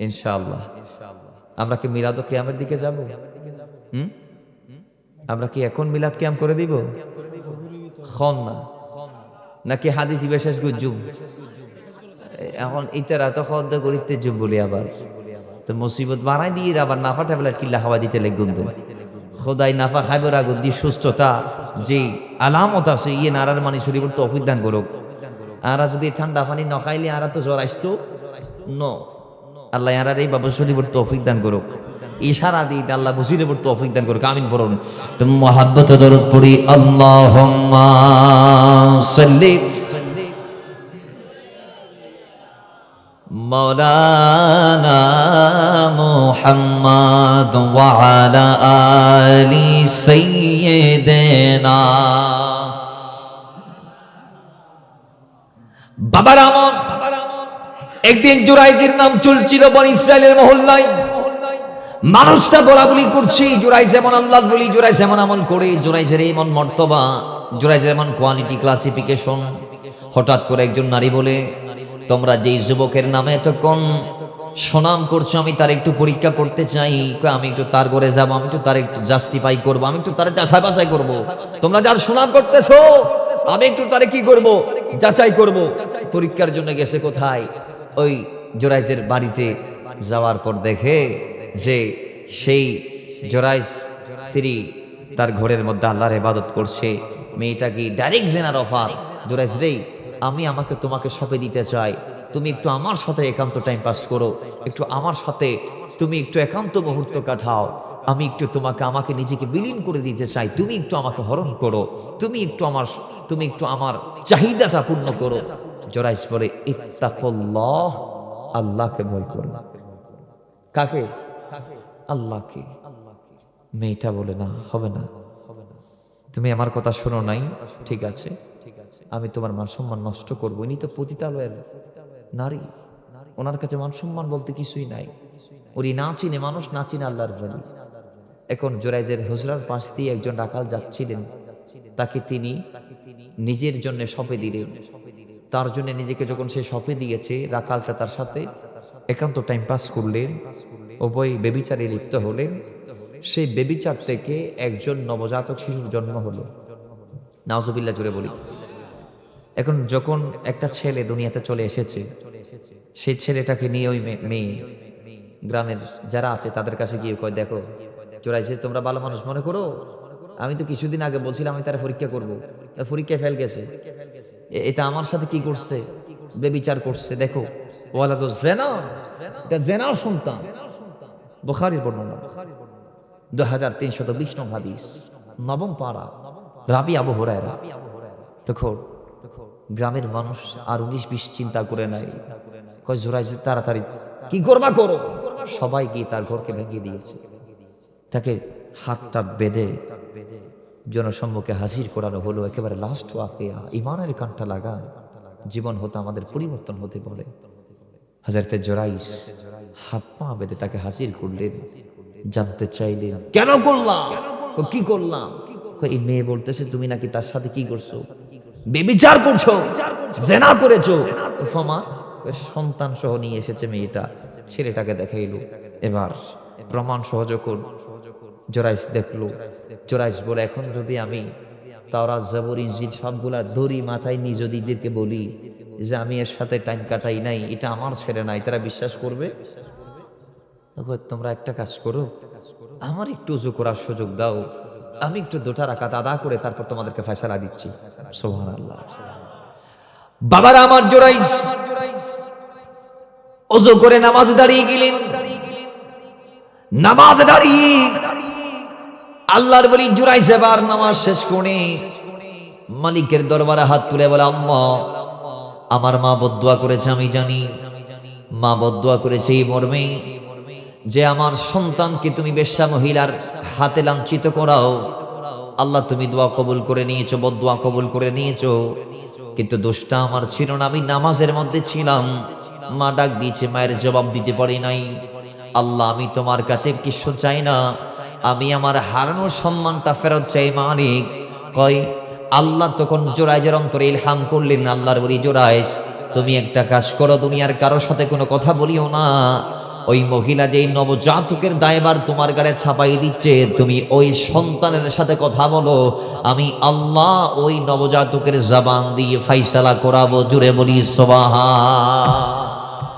ইনশাআল্লাহ। আমরা কি মিলাদ ও কিয়ামের দিকে যাব? আমরা কি এখন মিলাদ কিয়াম করে দিব? খন না, নাকি হাদিস বিশেষ গুজুম? এখন ইতারা তো খদ্দ করিতে জুম বলি আবার তো মুসিবত বানাই দিয়ে আবার নাফা ট্যাবলেট কিল্লা খাওয়া দিতে লেগুন দেয়। খোদাই নাফা খাইবার আগুন দিয়ে সুস্থতা যে আলামত আছে ইয়ে নারার মানে শরীর তো অভিজ্ঞান করুক। আরা যদি ঠান্ডা পানি ন খাইলে আরা তো জ্বর আসতো ন, আল্লাহ আরার এই বাবা শরীর তো অভিজ্ঞান করুক। ইশারা দিই আল্লাহ বসিরে তো অভিজ্ঞান করুক। আমিন পড়ুন। তো মুহাব্বতে দরুদ পড়ি, আল্লাহুম্মা সাল্লি মাওলানা মুহাম্মদ ওয়া আলা আলি সাইয়্যিদিনা। বাবার আমল একদিন জুরাইজের নাম চলছিল বনি ইসরায়েলের মহল্লায়। মানুষটা বলা বলি করছে জুরাইজ এমন আল্লাহ বলি, জুরাইজ এমন আমল করে, জুরাইজের এমন মর্তবা, জুরাইজের এমন কোয়ালিটি ক্লাসিফিকেশন। হঠাৎ করে একজন নারী বলে, তোমরা যেই যুবকের নামে এতক্ষণ সুনাম করছো আমি তার একটু পরীক্ষা করতে চাই। আমি একটু তার ঘরে যাবো, আমি একটু তার একটু জাস্টিফাই করবো, আমি একটু তার যাচাই বাছাই করবো। তোমরা যার সুনাম করতেছো আমি একটু তারে কি করব? যাচাই করব। পরীক্ষার জন্য গেছে কোথায়? ওই জোরাইজের বাড়িতে যাওয়ার পর দেখে যে সেই জোরাইজ তিনি তার ঘরের মধ্যে আল্লাহর ইবাদত করছে। মেয়েটা কি ডাইরেক্ট জেনার অফার, জোরাইজ রে আমি আমাকে তোমাকে সঁপে দিতে চাই, তুমি একটু আমার সাথে একান্ত টাইম পাস করো, একটু আমার সাথে তুমি একটু একান্ত মুহূর্ত কাটাও, আমি একটু আমাকে নিজেকে বিলীন করে দিতে চাই, তুমি একটু আমাকে হরণ করো, তুমি একটু আমার চাহিদাটা পূর্ণ করো। জোরাইজ বলে ইত্তাকুল্লাহ, আল্লাহকে ভয় করো। কাকে? আল্লাহকে। মেয়েটা বলে না, হবে না, তুমি আমার কথা শোনো নাই, ঠিক আছে আমি তোমার মান সম্মান নষ্ট করবো। ইনি তো পতিতালয়ের নারী, ওনার কাছে মান সম্মান বলতে কিছুই নাই। উনি না চিনে মানুষ, না চিনে আল্লাহর ওলি। এখন জোরাইজের হুজরার পাশ দিয়ে একজন রাখাল যাচ্ছিলেন, তাকে তিনি নিজের জন্য সঁপে দিলেন। তার জন্য নিজেকে যখন সে সঁপে দিয়েছে, রাখালটা তার সাথে একান্ত টাইম পাস করলেন, উভয় বেবিচারে লিপ্ত হলেন। সেই বেবিচার থেকে একজন নবজাতক শিশুর জন্ম হলো। নাউজুবিল্লাহ জুড়ে বলি। এখন যখন একটা ছেলে দুনিয়াতে চলে এসেছে, সেই ছেলেটাকে নিয়ে ওই মেয়ে গ্রামের যারা আছে তাদের কাছে গিয়ে কয়, দেখো জোরাইজে তোমরা ভালো মানুষ মনে করো, আমি তো কিছুদিন আগে বলছিলাম আমি তারা পরীক্ষা করবো, পরীক্ষায় ফেল গেছে, এটা আমার সাথে কি করছে? বেবিচার করছে। দেখো ওয়ালা তো জেনা, এটা জেনার সন্তান। বুখারীর বর্ণনা 2320 নং হাদিস, নবম পারা, রাবি আবু হুরায়রা। দেখো গ্রামের মানুষ আর 19-20 চিন্তা করে নাই, কয় জোরাইজ তাড়াতাড়ি কি করবা করো। সবাই গিয়ে তার ঘরকে ভেঙে দিয়েছে, তাকে হাতটা বেঁধে জনসম্মুখে হাজির করানো হলো। একেবারে লাস্ট ওয়াকিয়া, ইমানের কানটা লাগান, জীবন হতে আমাদের পরিবর্তন হতে বলে। হযরতে জোরাইজ হাত পা বেঁধে তাকে হাজির করলেন, জানতে চাইলেন কেন করলাম, কি করলাম? এই মেয়ে বলতেছে তুমি নাকি তার সাথে কি করছো? বেবিচার করছো, জেনা করেছো। ফমা সন্তান সহ নিয়ে এসেছে মেয়েটা, ছেলেটাকে দেখাইলো। এবার প্রমাণ সহ যখন জোরাইজ দেখলো, জোরাইজ বলে এখন যদি আমি তাওরাত জাবুর ইনজিল সবগুলা দড়ি মাথায় নিয়ে যদি এদেরকে বলি যে আমি এর সাথে টাইম কাটাই নাই, এটা আমার ছেলে নাই, তারা বিশ্বাস করবে? তোমরা একটা কাজ করো, আমার একটু উজু করার সুযোগ দাও, আমি একটু 2টা রাকাত আদা করে তারপর তোমাদেরকে ফয়সালা দিচ্ছি। সুবহানাল্লাহ। বাবারা আমার জোরাইজ ওযু করে নামাজ দাঁড়িয়ে গেলেন। নামাজ দাঁড়িয়ে আল্লাহর ওলি জোরাইজ এবার নামাজ শেষ করে মালিকের দরবারে হাত তুলে বলে, আল্লাহ আমার মা বদদুয়া করেছে, আমি জানি মা বদদুয়া করেছে এই মর্মে যে আমার সন্তানকে তুমি বেশ্যা মহিলার হাতে লাঞ্ছিত করাও। আল্লাহ তুমি দোয়া কবুল করে নিয়েছো, বদদুয়া কবুল করে নিয়েছো। কিন্তু দোষটা আমার ছিল না, আমি নামাজের মধ্যে ছিলাম। মা ডাক দিয়েছে, মায়ের জবাব দিতে পারি নাই। আল্লাহ, আমি তোমার কাছে কিছু চাই না, আমি আমার হারানোর সম্মানটা ফেরত চাই মালিক। কয় আল্লাহ তখন জোরাইজের অন্তরে ইলহাম করলেন, আল্লাহর বলি জোরাইজ, তুমি একটা কাজ করো, দুনিয়ার কারোর সাথে কোনো কথা বলিও না। ওই মহিলা যেই নবজাতকের দায়ভার তোমার গায়ে ছাপাই দিচ্ছে, তুমি ওই সন্তানের সাথে কথা বলো, আমি আল্লাহ ওই নবজাতকের জবান দিয়ে ফাইসালা করাবো। জুড়ে বলি সুবহান।